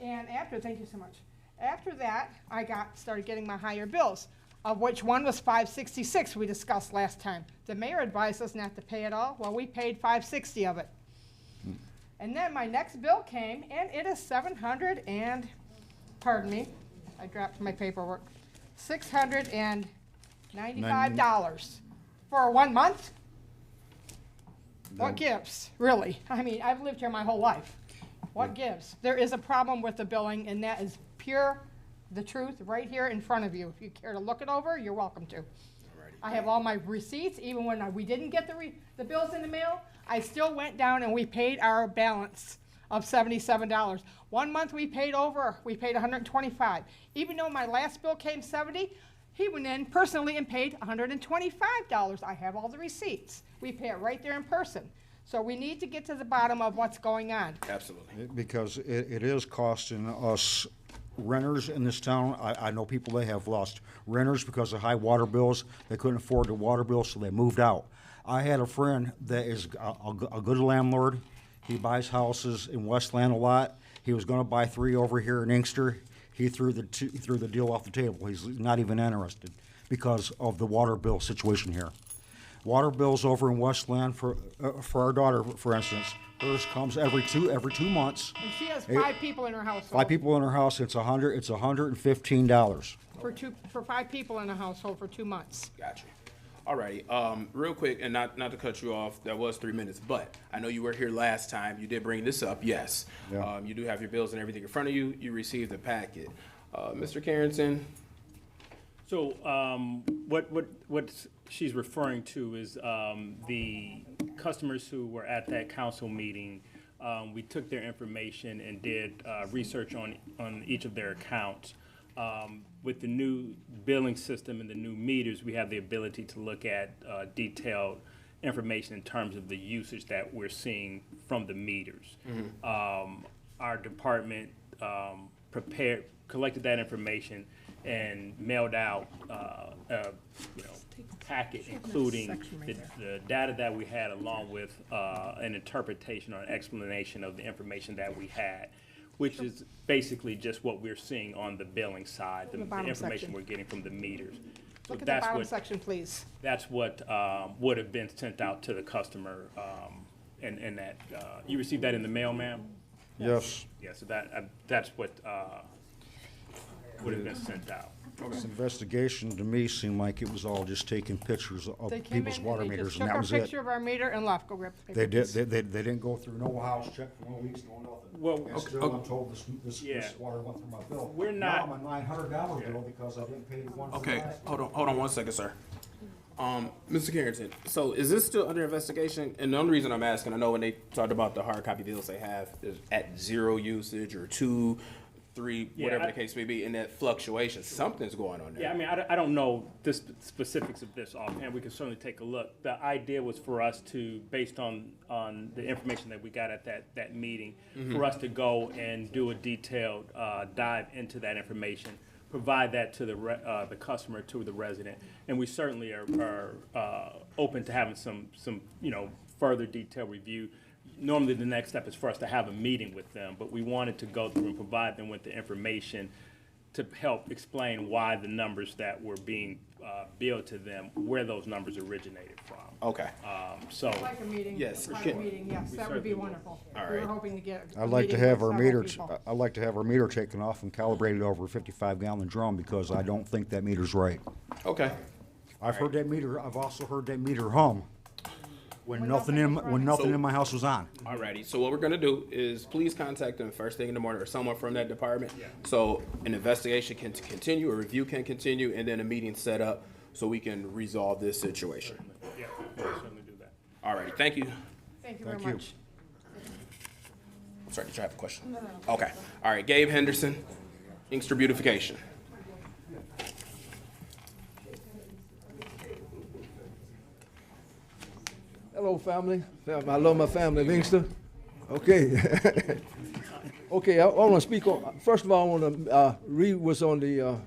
And thank you so much. After that, I started getting my higher bills, of which one was $566 we discussed last time. The mayor advised us not to pay it all. Well, we paid $560 of it. And then my next bill came, and it is pardon me, I dropped my paperwork, $695 for 1 month. What gives, really? I mean, I've lived here my whole life. What gives? There is a problem with the billing, and that is pure, the truth, right here in front of you. If you care to look it over, you're welcome to. I have all my receipts, even when we didn't get the bills in the mail, I still went down and we paid our balance of $77. 1 month we paid $125. Even though my last bill came 70, he went in personally and paid $125. I have all the receipts. We pay it right there in person. So we need to get to the bottom of what's going on. Absolutely. Because it is costing us renters in this town. I know people that have lost renters because of high water bills. They couldn't afford the water bill, so they moved out. I had a friend that is a good landlord. He buys houses in Westland a lot. He was gonna buy 3 over here in Inkster. He threw the deal off the table. He's not even interested because of the water bill situation here. Water bills over in Westland for our daughter, for instance, hers comes every 2 months. And she has 5 people in her household. 5 people in her house, it's $115. For 5 people in a household for 2 months. Gotcha. Alrighty, real quick, and not to cut you off, that was 3 minutes, but I know you were here last time, you did bring this up, yes. Yeah. You do have your bills and everything in front of you, you received the packet. Mr. Carrington? So, what she's referring to is, the customers who were at that council meeting, we took their information and did, research on each of their accounts. With the new billing system and the new meters, we have the ability to look at detailed information in terms of the usage that we're seeing from the meters. Our department collected that information and mailed out packet including the data that we had along with an interpretation or an explanation of the information that we had, which is basically just what we're seeing on the billing side, the information section. we're getting from the meters. So Look at the bottom section, please. That's what would have been sent out to the customer, and that, you received that in the mail, ma'am? Yes. Yeah, so that's what would have been sent out. This investigation to me seemed like it was all just taking pictures of They came people's in water and they meters, just and took that a was it. picture of our meter and left. Go grab the paper. They did. please. They didn't go through no house check for no leaks, no nothing. Well, And still, I'm told this water went through my bill. We're not- Now I'm a $900 bill because I didn't pay the one. for Okay, last hold on 1 second, sir. Mr. Carrington, so is this still under investigation? And the only reason I'm asking, I know when they talked about the hard copy bills they have is at 0 usage or 2, 3, Yeah, whatever the case may be, and that fluctuation, something's going on there. Yeah, I mean, I don't know the specifics of this offhand. We can certainly take a look. The idea was for us to, based on the information that we got at that meeting, for us to go and do a detailed dive into that information, provide that to the customer, to the resident, and we certainly are open to having some further detailed review. Normally, the next step is for us to have a meeting with them, but we wanted to go through and provide them with the information to help explain why the numbers that were being billed to them, where those numbers originated from. Okay. So, I'd like a meeting. Yes. a private meeting, yes, We that would be certainly will. wonderful. All We were right. hoping to get a I'd like to meeting have with our several meter. people. I'd like to have our meter taken off and calibrated over a 55-gallon drum because I don't think that meter's right. Okay. I've heard that meter. I've also heard that meter hum when nothing in my house was on. Alrighty, so what we're gonna do is please contact them first thing in the morning or someone from that department. So an investigation can continue, a review can continue, and then a meeting set up so we can resolve this situation. yeah, we'll certainly do that. Alrighty, thank you. Thank you very Thank you. much. Sorry, did you have a question? Okay, alright, Gabe Henderson, Inkster Beautification. Hello, family. I love my family of Inkster. Okay. Okay, I want to speak on, first of all, I want to read what's on the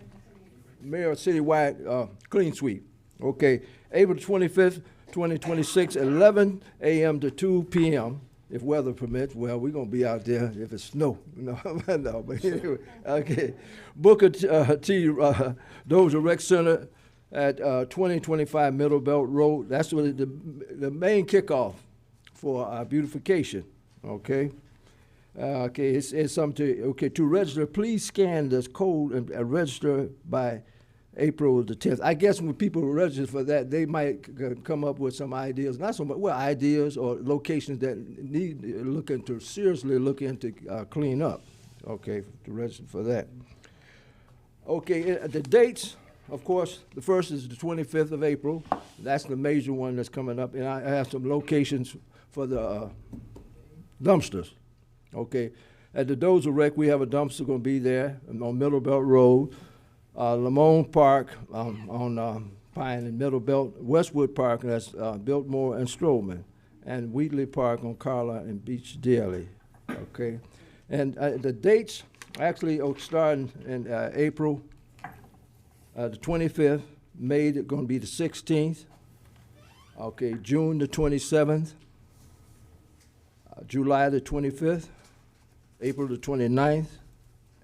Mayor Citywide Clean Sweep. Okay, April 25th, 2026, 11 a.m. to 2 p.m., if weather permits. Well, we're going to be out there if it's snow. No, no, but anyway. Okay. Booker T. Dozier Rec Center at 2025 Middle Belt Road. That's what the main kickoff for our beautification. Okay. It's something to register. Please scan this code and register by April the 10th. I guess when people register for that, they might come up with some ideas, not so much, well, ideas or locations that need seriously look into clean up, okay, to register for that. Okay, the dates, of course, the first is the 25th of April. That's the major one that's coming up, and I have some locations for the dumpsters, okay. At the Dozer Rec, we have a dumpster going to be there on Middle Belt Road. Lamone Park on Pine and Middle Belt, Westwood Park, that's Biltmore and Stroman, and Wheatley Park on Carla and Beach Daily, okay? And the dates actually are starting in April, the 25th, May going to be the 16th, okay, June the 27th, July the 25th, April the 29th,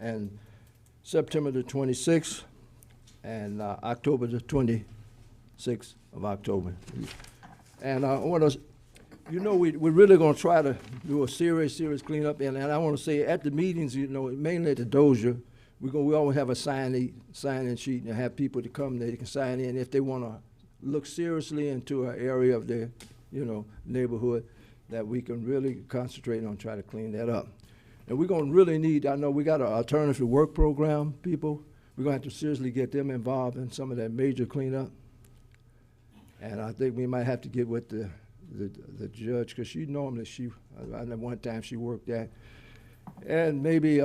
and September the 26th, and October the 26th of October. And I want to, we're really going to try to do a serious cleanup. And I want to say at the meetings, mainly at the Dozier, we always have a sign-in sheet and have people to come there. They can sign in if they want to look seriously into an area of their, neighborhood that we can really concentrate on trying to clean that up. And we're going to really need, I know we got an alternative work program, people. We're going to have to seriously get them involved in some of that major cleanup. And I think we might have to get with the judge, because I know one time she worked that. And maybe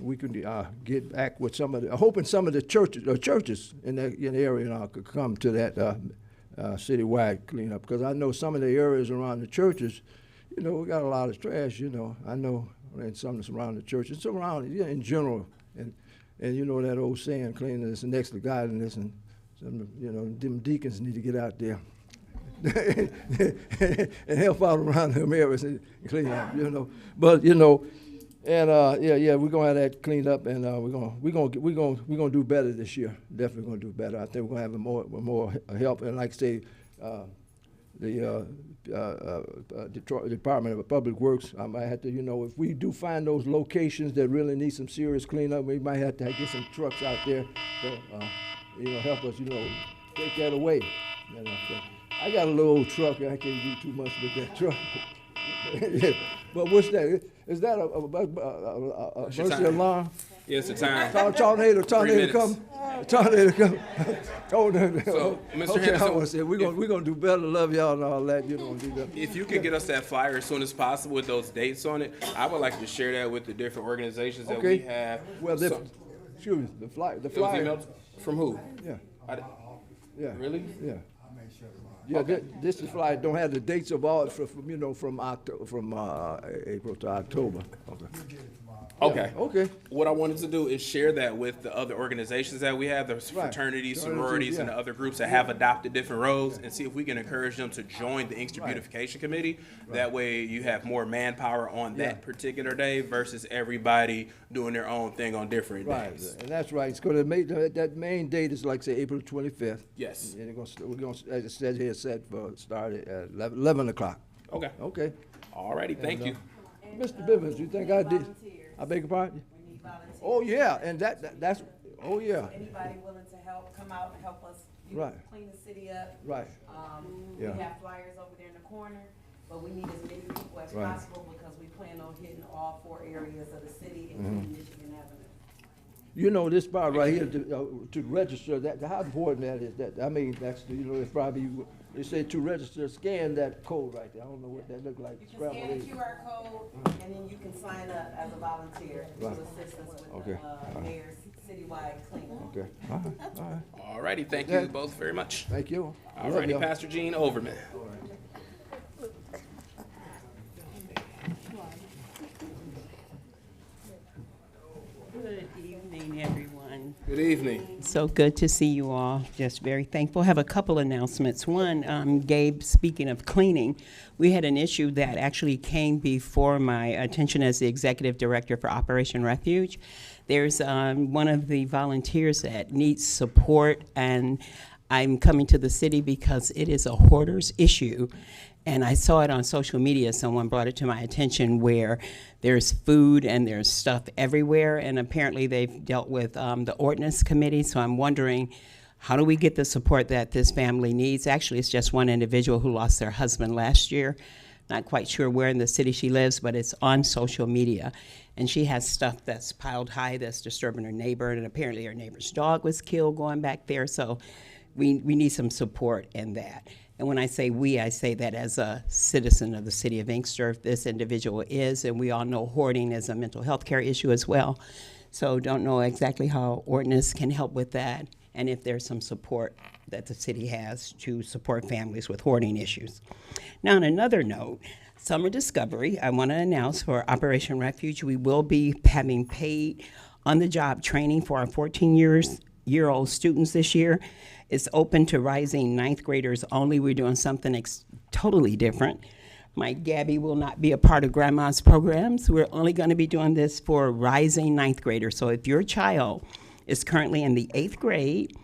we could get back with some of the, hoping some of the churches in the area could come to that citywide cleanup, because I know some of the areas around the churches, we got a lot of trash, I know. And some that's around the church, it's around in general, and that old saying, cleanliness is next to godliness, and them deacons need to get out there and help out around them areas and clean up, But and we're gonna have that cleaned up, and we're gonna do better this year. Definitely gonna do better. I think we're gonna have more help, and like I say, the Detroit Department of Public Works, I might have to, if we do find those locations that really need some serious cleanup, we might have to get some trucks out there to, help us, take that away. So I got a little old truck, I can't do too much with that truck. But what's that? Is that a emergency alarm? Yeah, it's a time. Tornado come. Tornado come. Oh, no. So, Mr. Okay, Henderson, I want to say, we're gonna do better, love y'all and all that, do that. if you could get us that flyer as soon as possible with those dates on it, I would like to share that with the different organizations that we have. Well, excuse me, the flyer. It was emailed from who? Yeah. Yeah. Really? Yeah. Yeah, this is flyer don't have the dates of all from April to October. Okay. Yeah, okay. What I wanted to do is share that with the other organizations that we have, the fraternities, sororities, and the other groups that have adopted different roads, and see if we can encourage them to join the Inkster Beautification Committee. That way you have more manpower on that particular day versus everybody doing their own thing on different days. And that's right. It's going to make that main date is like say April 25th. Yes. And we're going to, as it says here, start at 11 o'clock. Okay. Okay. All righty. Thank you. Mr. Bivens, you think I did? I beg your pardon? We need volunteers. Oh, yeah, and that's, oh, yeah. Anybody willing to help, come out and help us, Right. clean the city up. Right. We Yeah. have flyers over there in the corner, but we need as many people as Right. possible because we plan on hitting all 4 areas of the city, Mhm. including Michigan Avenue. This part right here to register, how important that is. That's, it's probably, they say to register, scan that code right there. I don't know what that looks like. You can scan the QR code, and then you can sign up as a volunteer to Right. assist us with Okay. the mayor's citywide cleanup. Okay, all right. All righty. Thank you both very much. Thank you. All righty, Pastor Gene Overman. Good evening, everyone. Good evening. So good to see you all. Just very thankful. Have a couple announcements. One, Gabe, speaking of cleaning, we had an issue that actually came before my attention as the executive director for Operation Refuge. There's one of the volunteers that needs support, and I'm coming to the city because it is a hoarder's issue. And I saw it on social media. Someone brought it to my attention where there's food and there's stuff everywhere. And apparently they've dealt with the ordinance committee. So I'm wondering, how do we get the support that this family needs? Actually, it's just one individual who lost their husband last year. Not quite sure where in the city she lives, but it's on social media. And she has stuff that's piled high that's disturbing her neighbor. And apparently her neighbor's dog was killed going back there. So we need some support in that. And when I say we, I say that as a citizen of the city of Inkster, this individual is, and we all know hoarding is a mental health care issue as well. So don't know exactly how ordinance can help with that, and if there's some support that the city has to support families with hoarding issues. Now, on another note, Summer Discovery, I want to announce for Operation Refuge, we will be having paid on-the-job training for our 14-year-old students this year. It's open to rising ninth graders only. We're doing something totally different. My Gabby will not be a part of Grandma's programs. We're only going to be doing this for rising ninth graders. So if your child is currently in the 8th grade,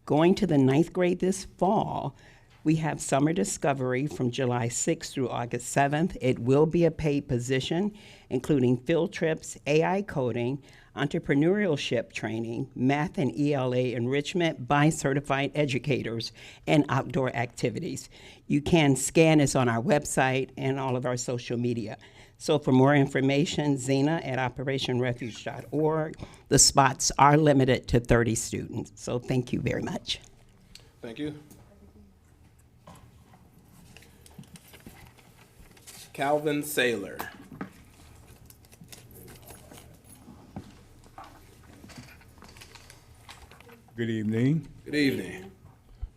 going to the 9th grade this fall, we have Summer Discovery from July 6th through August 7th. It will be a paid position, including field trips, AI coding, entrepreneurship training, math and ELA enrichment by certified educators, and outdoor activities. You can scan this on our website and all of our social media. So for more information, zena@operationrefuge.org. The spots are limited to 30 students. So thank you very much. Thank you. Calvin Saylor. Good evening. Good evening.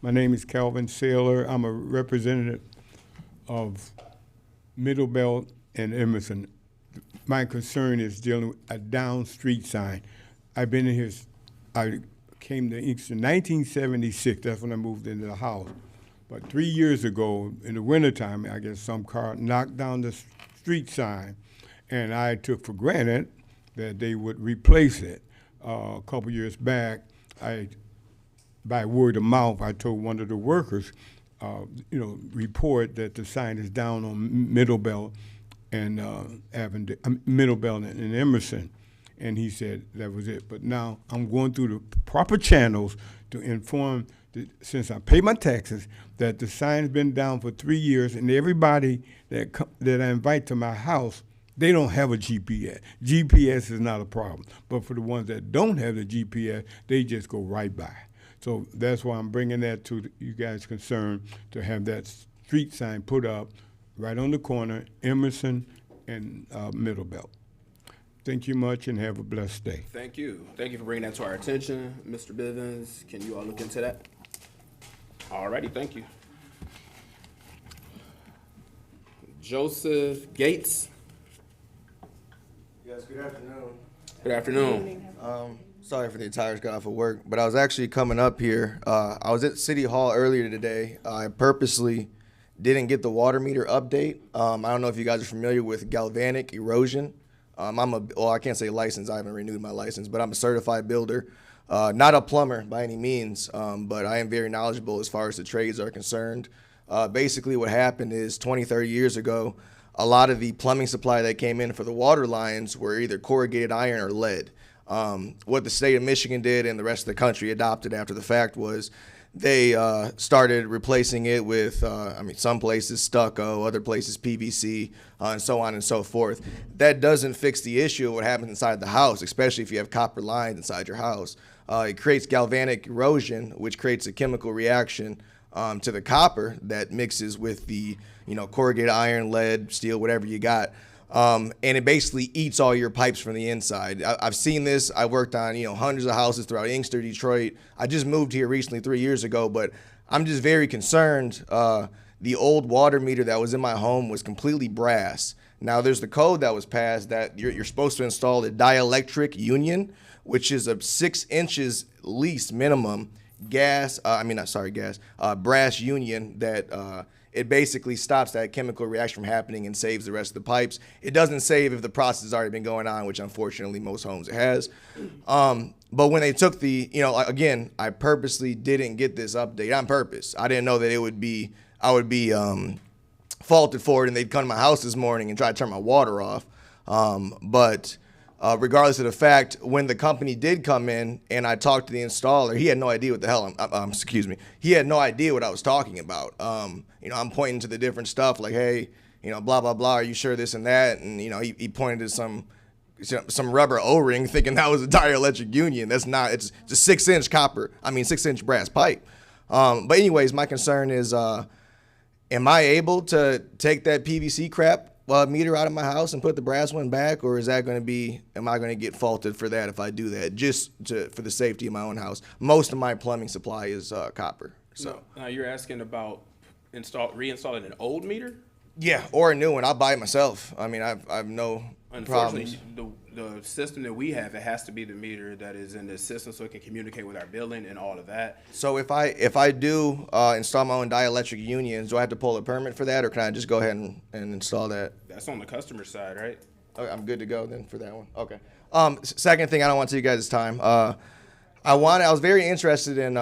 My name is Calvin Saylor. I'm a representative of Middle Belt and Emerson. My concern is dealing with a down street sign. I've been in here, I came to Inkster in 1976. That's when I moved into the house. But 3 years ago, in the wintertime, I guess some car knocked down the street sign, and I took for granted that they would replace it. A couple years back, by word of mouth, I told one of the workers, report that the sign is down on Middle Belt and Middle Belt and Emerson, and he said that was it. But now I'm going through the proper channels to inform, since I pay my taxes, that the sign's been down for 3 years, and everybody that I invite to my house, they don't have a GPS. GPS is not a problem. But for the ones that don't have the GPS, they just go right by. So that's why I'm bringing that to you guys' concern, to have that street sign put up right on the corner, Emerson and Middle Belt. Thank you much and have a blessed day. Thank you. Thank you for bringing that to our attention. Mr. Bivens, can you all look into that? Alrighty, thank you. Joseph Gates. Yes, good afternoon. Good afternoon. Sorry for the attires got off of work, but I was actually coming up here. I was at City Hall earlier today. I purposely didn't get the water meter update. I don't know if you guys are familiar with galvanic erosion. I can't say licensed, I haven't renewed my license, but I'm a certified builder. Not a plumber by any means, but I am very knowledgeable as far as the trades are concerned. Basically what happened is 20, 30 years ago, a lot of the plumbing supply that came in for the water lines were either corrugated iron or lead. What the state of Michigan did and the rest of the country adopted after the fact was they started replacing it with, some places stucco, other places PVC, and so on and so forth. That doesn't fix the issue of what happens inside the house, especially if you have copper lines inside your house. It creates galvanic erosion, which creates a chemical reaction to the copper that mixes with the corrugated iron, lead, steel, whatever you got. And it basically eats all your pipes from the inside. I've seen this. I worked on, hundreds of houses throughout Inkster, Detroit. I just moved here recently 3 years ago, but I'm just very concerned. The old water meter that was in my home was completely brass. Now there's the code that was passed that you're supposed to install a dielectric union, which is a 6 inches least minimum brass union that it basically stops that chemical reaction from happening and saves the rest of the pipes. It doesn't save if the process has already been going on, which unfortunately most homes it has. But when they took again, I purposely didn't get this update on purpose. I didn't know that I would be faulted for it, and they'd come to my house this morning and try to turn my water off. But regardless of the fact, when the company did come in and I talked to the installer, he had no idea what the hell excuse me. He had no idea what I was talking about. I'm pointing to the different stuff like, hey, blah, blah, blah. Are you sure this and that? And, he pointed to some rubber O-ring thinking that was a dielectric union. That's not, it's a 6-inch 6-inch brass pipe. But anyways, my concern is, am I able to take that PVC crap meter out of my house and put the brass one back, or am I going to get faulted for that if I do that, for the safety of my own house? Most of my plumbing supply is copper. So now you're asking about reinstalling an old meter? Yeah, or a new one. I'll buy it myself. I mean, I've no problems. Unfortunately, the system that we have, it has to be the meter that is in the system so it can communicate with our building and all of that. So if I do install my own dielectric unions, do I have to pull a permit for that, or can I just go ahead and install that? That's on the customer side, right? Okay, I'm good to go then for that one. Okay. Second thing, I don't want to take you guys' time. I was very interested in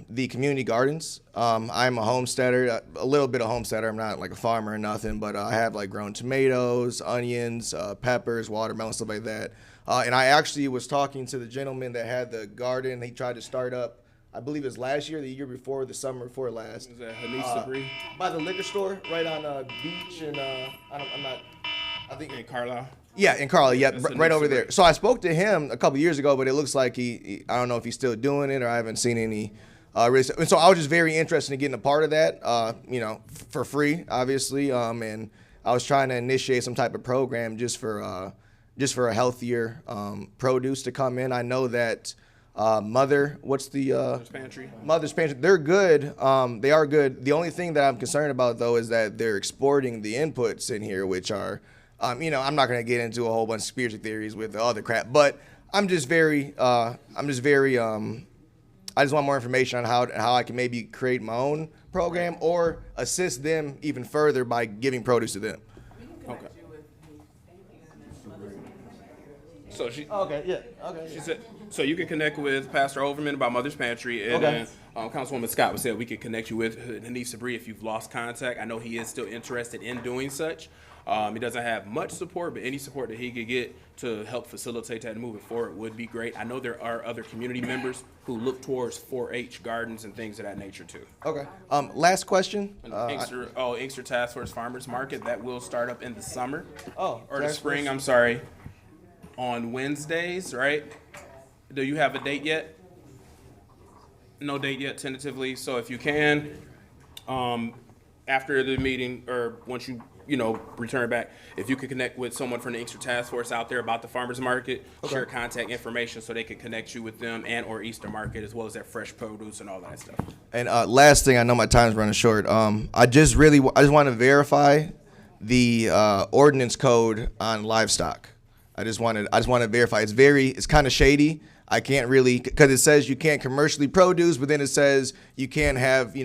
the community gardens. I'm a homesteader, a little bit of homesteader. I'm not like a farmer or nothing, but I have like grown tomatoes, onions, peppers, watermelon, stuff like that. And I actually was talking to the gentleman that had the garden. He tried to start up, I believe it was last year, the year before, the summer before last. Is that Sabri? By the liquor store, right on Beach, and I think in Carlisle. Yeah, in Carlisle, yeah, That's right over Sabri. there. So I spoke to him a couple years ago, but it looks like I don't know if he's still doing it, or I haven't seen any. And so I was just very interested in getting a part of that, for free, obviously. And I was trying to initiate some type of program just for a healthier produce to come in. I know that Mother's Pantry. Mother's Pantry. They're good. They are good. The only thing that I'm concerned about though is that they're exporting the inputs in here, which are, I'm not going to get into a whole bunch of conspiracy theories with the other crap, but I just want more information on how I can maybe create my own program or assist them even further by giving produce to them. Okay. So she. Okay. Yeah. Okay. She said. So you can connect with Pastor Overman about Mother's Pantry, and Okay. then Councilwoman Scott said we could connect you with Denise Sabri if you've lost contact. I know he is still interested in doing such. He doesn't have much support, but any support that he could get to help facilitate that and moving forward would be great. I know there are other community members who look towards 4-H gardens and things of that nature too. Okay. Last question. Inkster Task Force Farmers Market, that will start up in the summer. Oh, or the Task spring, Force. I'm sorry. On Wednesdays, right? Do you have a date yet? No date yet, tentatively. So if you can, after the meeting or once you return back, if you could connect with someone from the Inkster Task Force out there about the farmers market, share contact information so they can connect you with them and or Easter Market as well as that fresh produce and all that stuff. And last thing, I know my time's running short. I just want to verify the ordinance code on livestock. I just want to verify. It's kind of shady. I can't really, because it says you can't commercially produce, but then it says you can't have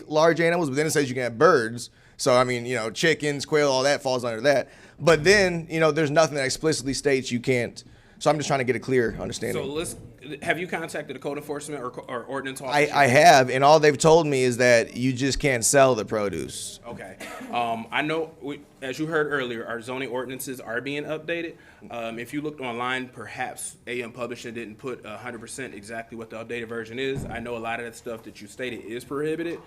large animals, but then it says you can have birds. So I mean, chickens, quail, all that falls under that. But then there's nothing that explicitly states you can't. So I'm just trying to get a clear understanding. So have you contacted the code enforcement or ordinance officer? I have, and all they've told me is that you just can't sell the produce. Okay. I know, as you heard earlier, our zoning ordinances are being updated. If you looked online, perhaps AM Publishing didn't put 100% exactly what the updated version is. I know a lot of that stuff that you stated is prohibited.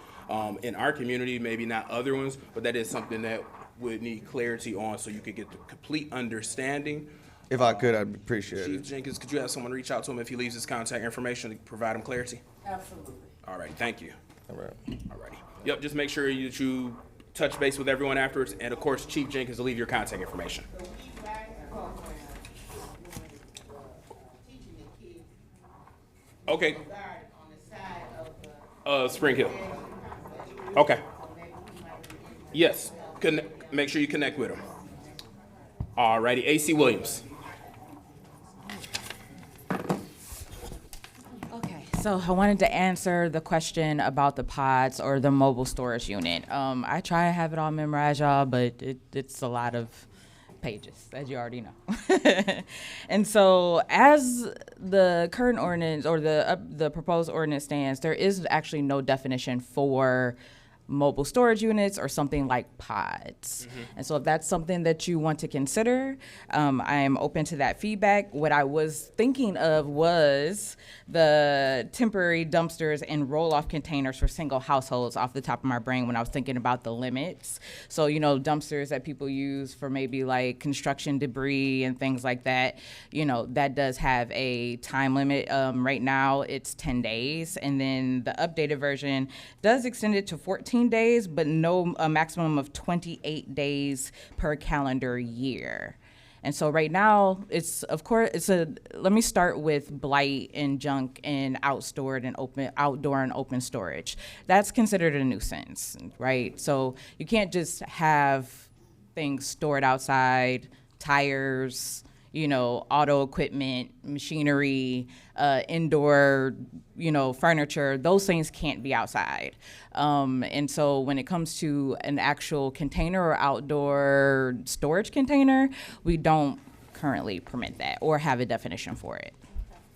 In our community, maybe not other ones, but that is something that would need clarity on so you could get the complete understanding. If I could, I'd appreciate Chief it. Jenkins, could you have someone reach out to him if he leaves his contact information to provide him clarity? Absolutely. All right, thank you. All right. All righty. Yep, just make sure that you touch base with everyone afterwards, and of course, Chief Jenkins will leave your contact information. Okay. Spring Hill. Okay. Yes, make sure you connect with him. All righty, AC Williams. So I wanted to answer the question about the pods or the mobile storage unit. I try to have it all memorized, y'all, but it's a lot of pages, as you already know. And so as the current ordinance or the proposed ordinance stands, there is actually no definition for mobile storage units or something like pods. And so if that's something that you want to consider, I am open to that feedback. What I was thinking of was the temporary dumpsters and roll-off containers for single households off the top of my brain when I was thinking about the limits. So, you know, dumpsters that people use for maybe like construction debris and things like that, you know, that does have a time limit. Right now it's 10 days, and then the updated version does extend it to 14 days, but a maximum of 28 days per calendar year. And so right now, let me start with blight and junk and outdoor and open storage. That's considered a nuisance, right? So you can't just have things stored outside, tires, you know, auto equipment, machinery, indoor, you know, furniture. Those things can't be outside. And so when it comes to an actual container or outdoor storage container, we don't currently permit that or have a definition for it.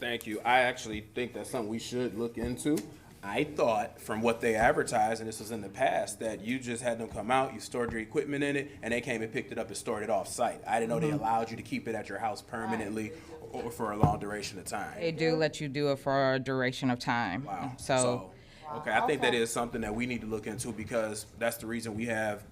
Thank you. I actually think that's something we should look into. I thought from what they advertised, and this was in the past, that you just had them come out, you stored your equipment in it, and they came and picked it up and stored it off site. I didn't know they allowed you to keep it at your house permanently or for a long duration of time. They do let you do it for a duration of time. Wow. So Okay, I think that is something that we need to look into, because that's the reason we have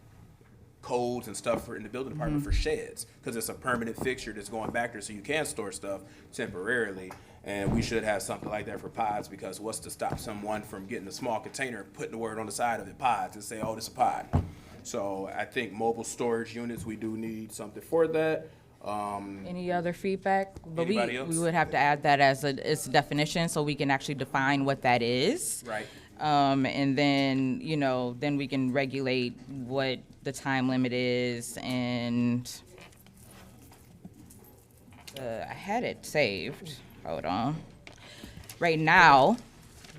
codes and stuff in the building department for sheds, because it's a permanent fixture that's going back there so you can store stuff temporarily. And we should have something like that for pods, because what's to stop someone from getting a small container, putting the word on the side of it, pods, and say, oh, this is a pod. So I think mobile storage units, we do need something for that. any other feedback? But Anybody else? we would have to add that as its definition so we can actually define what that is. Right. And then, you know, then we can regulate what the time limit is, and I had it saved. Hold on. Right now,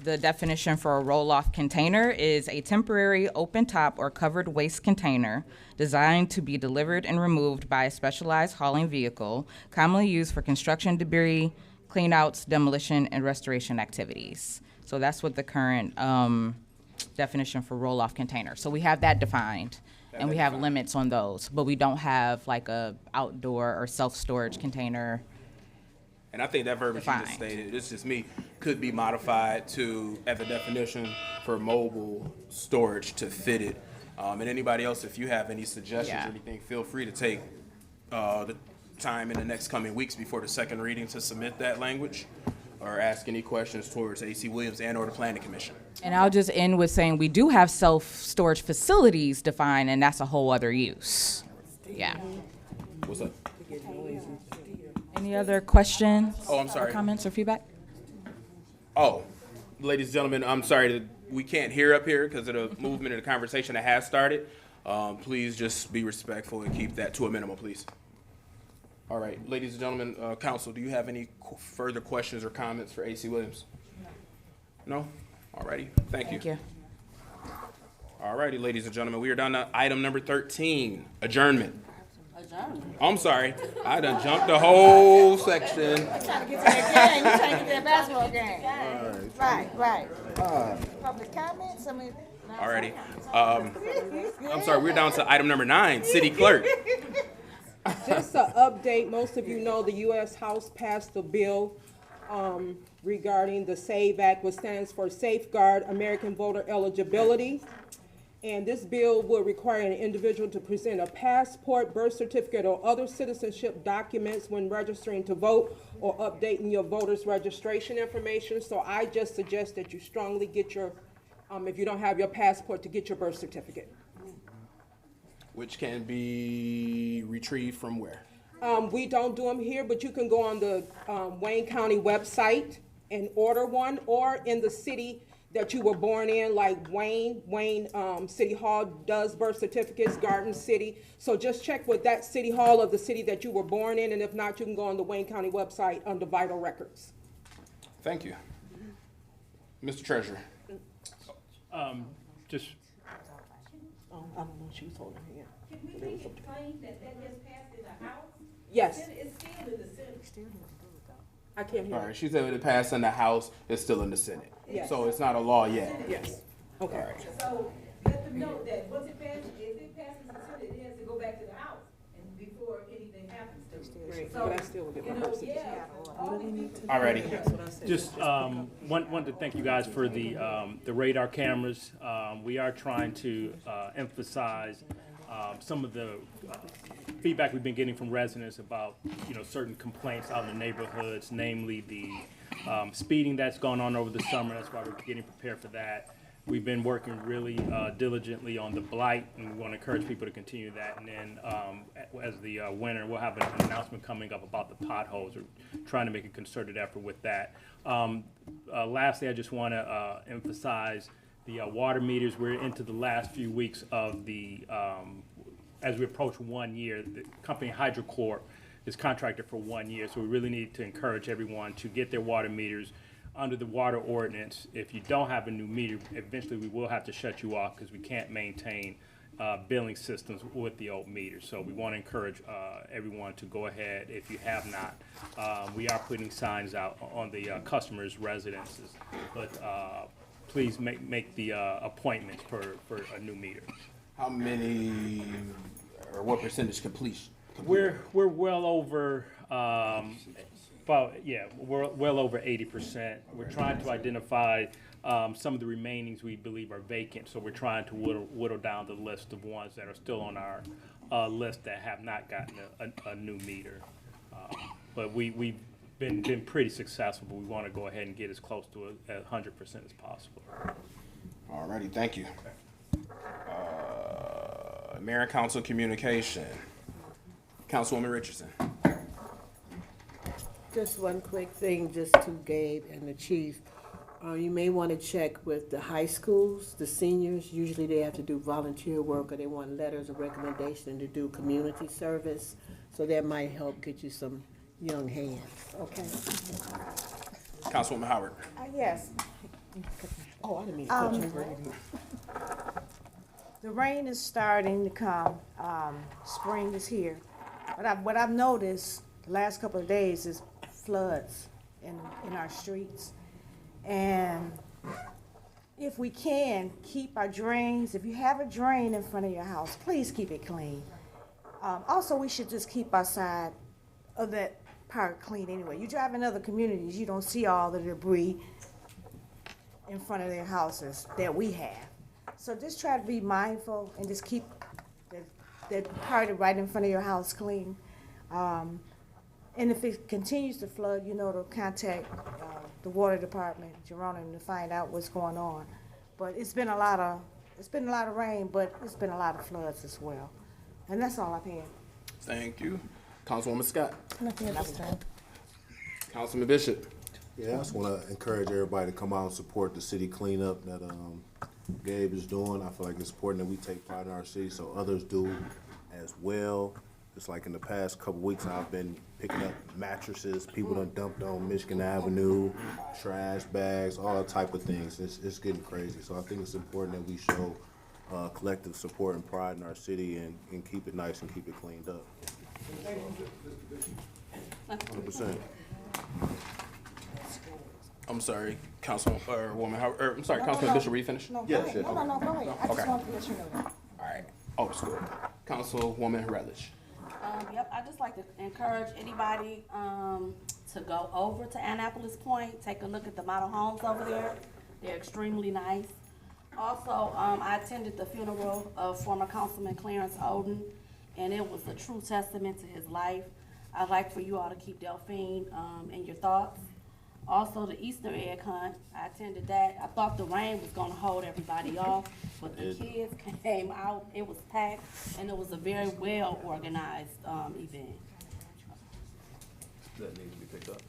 the definition for a roll-off container is a temporary open-top or covered waste container designed to be delivered and removed by a specialized hauling vehicle, commonly used for construction debris, cleanouts, demolition, and restoration activities. So that's what the current definition for roll-off container. So we have that defined, and we have limits on those, but we don't have like a outdoor or self-storage container. And I think that verbiage you just stated, it's just me, could be modified to, at the definition for mobile storage to fit it. And anybody else, if you have any suggestions or anything, feel free to take the time in the next coming weeks before the second reading to submit that language or ask any questions towards AC Williams and or the Planning Commission. And I'll just end with saying we do have self-storage facilities defined, and that's a whole other use. Yeah. What's up? Any other questions? Oh, I'm sorry. Or comments or feedback? Oh, ladies and gentlemen, I'm sorry that we can't hear up here because of the movement of the conversation that has started. Please just be respectful and keep that to a minimum, please. All right, ladies and gentlemen, council, do you have any further questions or comments for AC Williams? No? All righty, thank you. Thank you. All righty, ladies and gentlemen, we are down to item number 13, adjournment. I'm sorry, I done jumped the whole section. I'm trying to get to that game. You're trying to get to that basketball game. Right. Public comments, I mean. Alrighty. I'm sorry, we're down to item number 9, city clerk. Just to update, most of you know the U.S. House passed a bill regarding the SAVE Act, which stands for Safeguard American Voter Eligibility. And this bill would require an individual to present a passport, birth certificate, or other citizenship documents when registering to vote or updating your voter's registration information. So I just suggest that you strongly get your, if you don't have your passport, to get your birth certificate. Which can be retrieved from where? We don't do them here, but you can go on the Wayne County website and order one, or in the city that you were born in, like Wayne City Hall does birth certificates, Garden City. So just check with that city hall of the city that you were born in, and if not, you can go on the Wayne County website under Vital Records. Thank you. Mr. Treasurer. Just. I don't know, she was holding her hand. Can we please explain that just passed in the House? Yes. It's still in the Senate. I can't hear. All right, she said it passed in the House, it's still in the Senate. Yes. So it's not a law yet. Yes. Okay. So let the know that once it passes, if it passes the Senate, it has to go back to the House and before anything happens to it. So, But I still will get my person. all we need to. Alrighty. Just wanted to thank you guys for the radar cameras. We are trying to emphasize some of the feedback we've been getting from residents about certain complaints out in the neighborhoods, namely the speeding that's gone on over the summer. That's why we're getting prepared for that. We've been working really diligently on the blight, and we want to encourage people to continue that. And then as the winter, we'll have an announcement coming up about the potholes. We're trying to make a concerted effort with that. Lastly, I just want to emphasize the water meters. We're into the last few weeks of the, as we approach 1 year, the company HydroCorp is contracted for 1 year. So we really need to encourage everyone to get their water meters under the water ordinance. If you don't have a new meter, eventually we will have to shut you off because we can't maintain billing systems with the old meters. So we want to encourage everyone to go ahead if you have not. We are putting signs out on the customers' residences, but please make the appointment for a new meter. How many, or what percentage completion? We're well over we're well over 80%. We're trying to identify some of the remainings we believe are vacant, so we're trying to whittle down the list of ones that are still on our list that have not gotten a new meter. But we've been pretty successful, but we want to go ahead and get as close to 100% as possible. Alrighty, thank you. Mayor and Council communication. Councilwoman Richardson. Just one quick thing, just to Gabe and the chief. You may want to check with the high schools, the seniors. Usually they have to do volunteer work or they want letters of recommendation to do community service. So that might help get you some young hands, okay? Councilwoman Howard. Yes. Oh, I didn't mean to cut you. The rain is starting to come. Spring is here. But what I've noticed the last couple of days is floods in our streets. And if we can, keep our drains. If you have a drain in front of your house, please keep it clean. Also, we should just keep our side of that part clean anyway. You drive in other communities, you don't see all the debris in front of their houses that we have. So just try to be mindful and just keep that part right in front of your house clean. And if it continues to flood, to contact the water department, Jerome, to find out what's going on. But it's been a lot of rain, but it's been a lot of floods as well. And that's all I've had. Thank you. Councilwoman Scott. Nothing else. Councilman Bishop. Yeah, I just want to encourage everybody to come out and support the city cleanup that Gabe is doing. I feel like it's important that we take pride in our city so others do as well. Just like in the past couple weeks, I've been picking up mattresses people done dumped on Michigan Avenue, trash bags, all type of things. It's getting crazy. So I think it's important that we show collective support and pride in our city and keep it nice and keep it cleaned up. 100%. I'm sorry, Councilwoman Howard, I'm sorry, Councilman Bishop, were you finished? No, Yes, go ahead. No, go ahead. I just Okay. wanted to let you know that. All right, old school. Councilwoman Relish. Yep, I'd just like to encourage anybody to go over to Annapolis Point, take a look at the model homes over there. They're extremely nice. Also, I attended the funeral of former Councilman Clarence Oden, and it was a true testament to his life. I'd like for you all to keep Delphine in your thoughts. Also, the Easter egg hunt, I attended that. I thought the rain was gonna hold everybody off, but the kids came out, it was packed, and it was a very well-organized event. That needs to be picked up.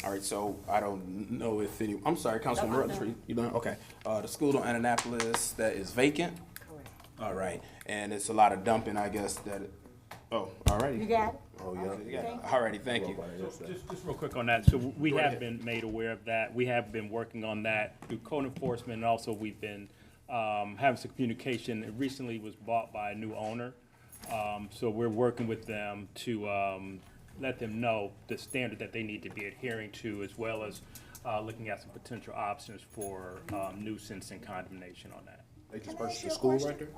All right, so I don't know if any, I'm sorry, Councilwoman Relish, you done? Okay. The school on Annapolis that is vacant? Correct. All right, and it's a lot of dumping, I guess, all righty. You got it? Oh, yeah. All righty, thank you. Just real quick on that. So we have been made aware of that. We have been working on that through code enforcement, and also we've been having some communication. It recently was bought by a new owner. So we're working with them to let them know the standard that they need to be adhering to, as well as looking at some potential options for nuisance and condemnation on that. They just purchased the school right there?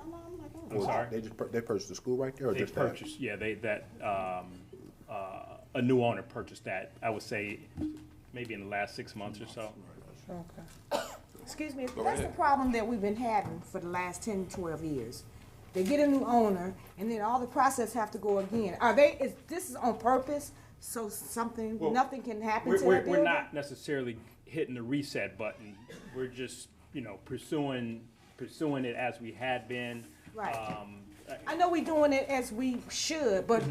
I'm sorry? They purchased the school right there, or They just that? purchased, yeah, a new owner purchased that, I would say, maybe in the last 6 months or so. Okay. Excuse me, that's the problem that we've been having for the last 10, 12 years. They get a new owner, and then all the process have to go again. This is on purpose, so nothing can happen to that building? We're not necessarily hitting the reset button. We're just, pursuing it as we had been. Right. I know we're doing it as we should, but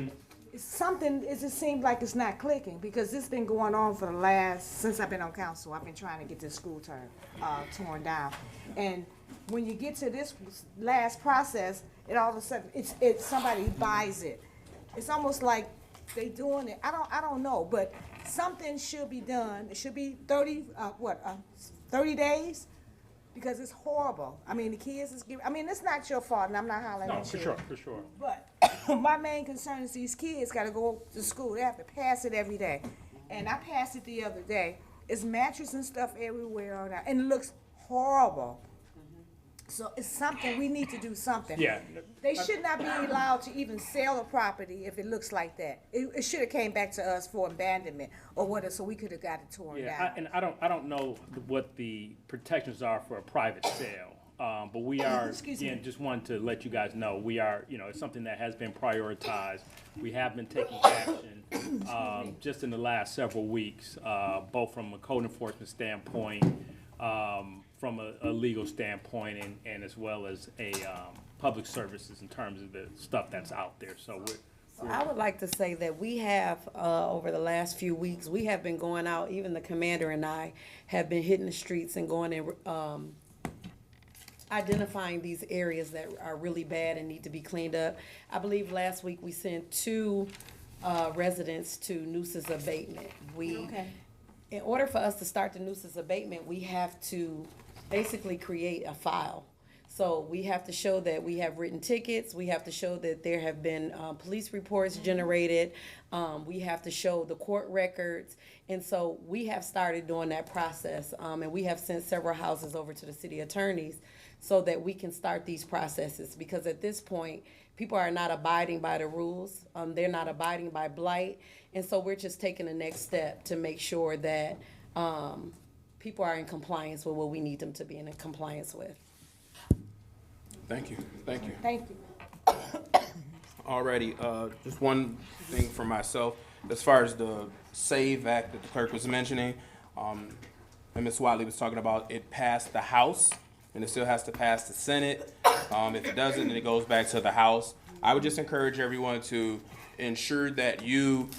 Mm-hmm. it just seems like it's not clicking, because this has been going on for the since I've been on council. I've been trying to get this school torn down. And when you get to this last process, it all of a sudden, it's somebody buys it. It's almost like they doing it. I don't know, but something should be done. It should be 30 days, because it's horrible. I mean, the kids it's not your fault, and I'm not hollering at you. For sure. But my main concern is these kids gotta go to school. They have to pass it every day. And I passed it the other day. It's mattress and stuff everywhere on that, and it looks horrible. So it's something, we need to do something. Yeah. They should not be allowed to even sell a property if it looks like that. It should have came back to us for abandonment or whatever, so we could have got it torn down. I don't know what the protections are for a private sale. But we are, again, just wanted to let you guys know, we are, it's something that has been prioritized. We have been taking action just in the last several weeks, both from a code enforcement standpoint, from a legal standpoint, and as well as a public services in terms of the stuff that's out there. So I would like to say that we have, over the last few weeks, we have been going out, even the commander and I have been hitting the streets and going and identifying these areas that are really bad and need to be cleaned up. I believe last week we sent 2 residents to nuisance abatement. In order for us to start the nuisance abatement, we have to basically create a file. So we have to show that we have written tickets, we have to show that there have been police reports generated, we have to show the court records, and so we have started doing that process, and we have sent several houses over to the city attorneys so that we can start these processes, because at this point, people are not abiding by the rules, they're not abiding by blight, and so we're just taking the next step to make sure that people are in compliance with what we need them to be in compliance with. Thank you. Thank you. Alrighty, just one thing for myself, as far as the SAVE Act that the clerk was mentioning, and Ms. Wiley was talking about, it passed the House, and it still has to pass the Senate. If it doesn't, then it goes back to the House. I would just encourage everyone to ensure that you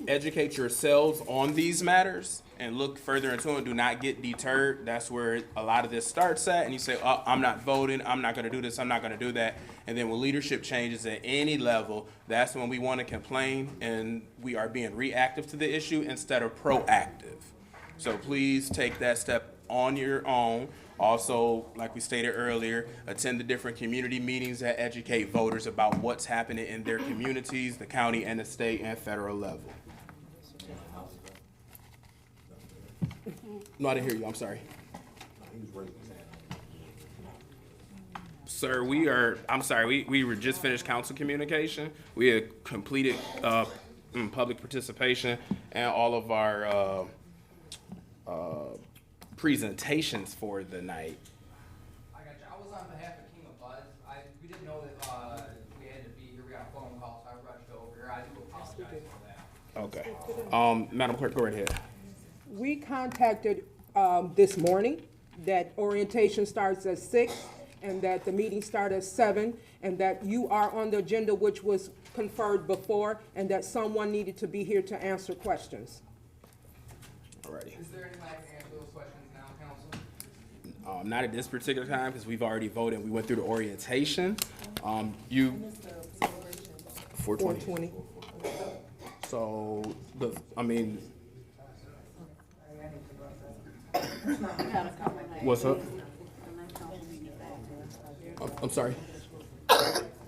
educate yourselves on these matters and look further into it. Do not get deterred. That's where a lot of this starts at. And you say, oh, I'm not voting. I'm not going to do this. I'm not going to do that. And then when leadership changes at any level, that's when we want to complain and we are being reactive to the issue instead of proactive. So please take that step on your own. Also, like we stated earlier, attend the different community meetings that educate voters about what's happening in their communities, the county and the state and federal level. No, I didn't hear you. I'm sorry. Sir, we were just finished council communication. We had completed public participation and all of our presentations for the night. I got you. I was on behalf of King of Buzz. We didn't know that we had to be here. We got a phone call, so I rushed over here. I do apologize for that. Okay. Madam Clerk, go right ahead. We contacted this morning that orientation starts at 6 and that the meeting starts at 7 and that you are on the agenda, which was conferred before, and that someone needed to be here to answer questions. Alrighty. Is there any way I can answer those questions now, Council? Not at this particular time because we've already voted. We went through the orientation. 420. So what's up? I'm sorry.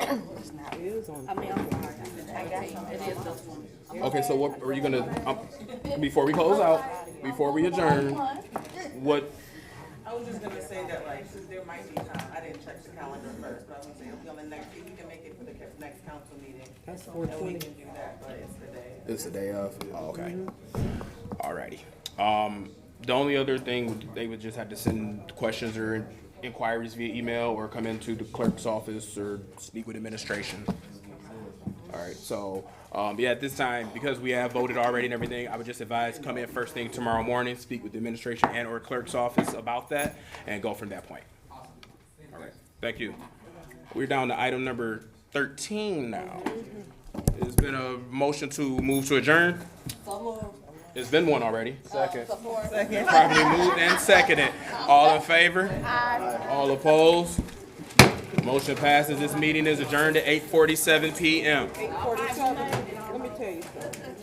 I mean, I'm sorry. I got you. It is this one. Okay, so what are you gonna, before we close out, before we adjourn, what, I was just gonna say that, like, there might be time, I didn't check the calendar first, but I was gonna say, it'll be on the next, if you can make it for the next council meeting. That's And we 420. can do that, but it's the day. it's the day of? Oh, okay. Alrighty. The only other thing, they would just have to send questions or inquiries via email or come into the clerk's office or speak with administration. Alright, so, yeah, at this time, because we have voted already and everything, I would just advise come in first thing tomorrow morning, speak with the administration and or clerk's office about that, and go from that point. Alright, thank you. We're down to item number 13 now. There's been a motion to move to adjourn. There's been one already. Second. Properly moved and seconded. All in favor? Aye. All opposed? Motion passes. This meeting is adjourned at 8:47 p.m. 8:47. Let me tell you something.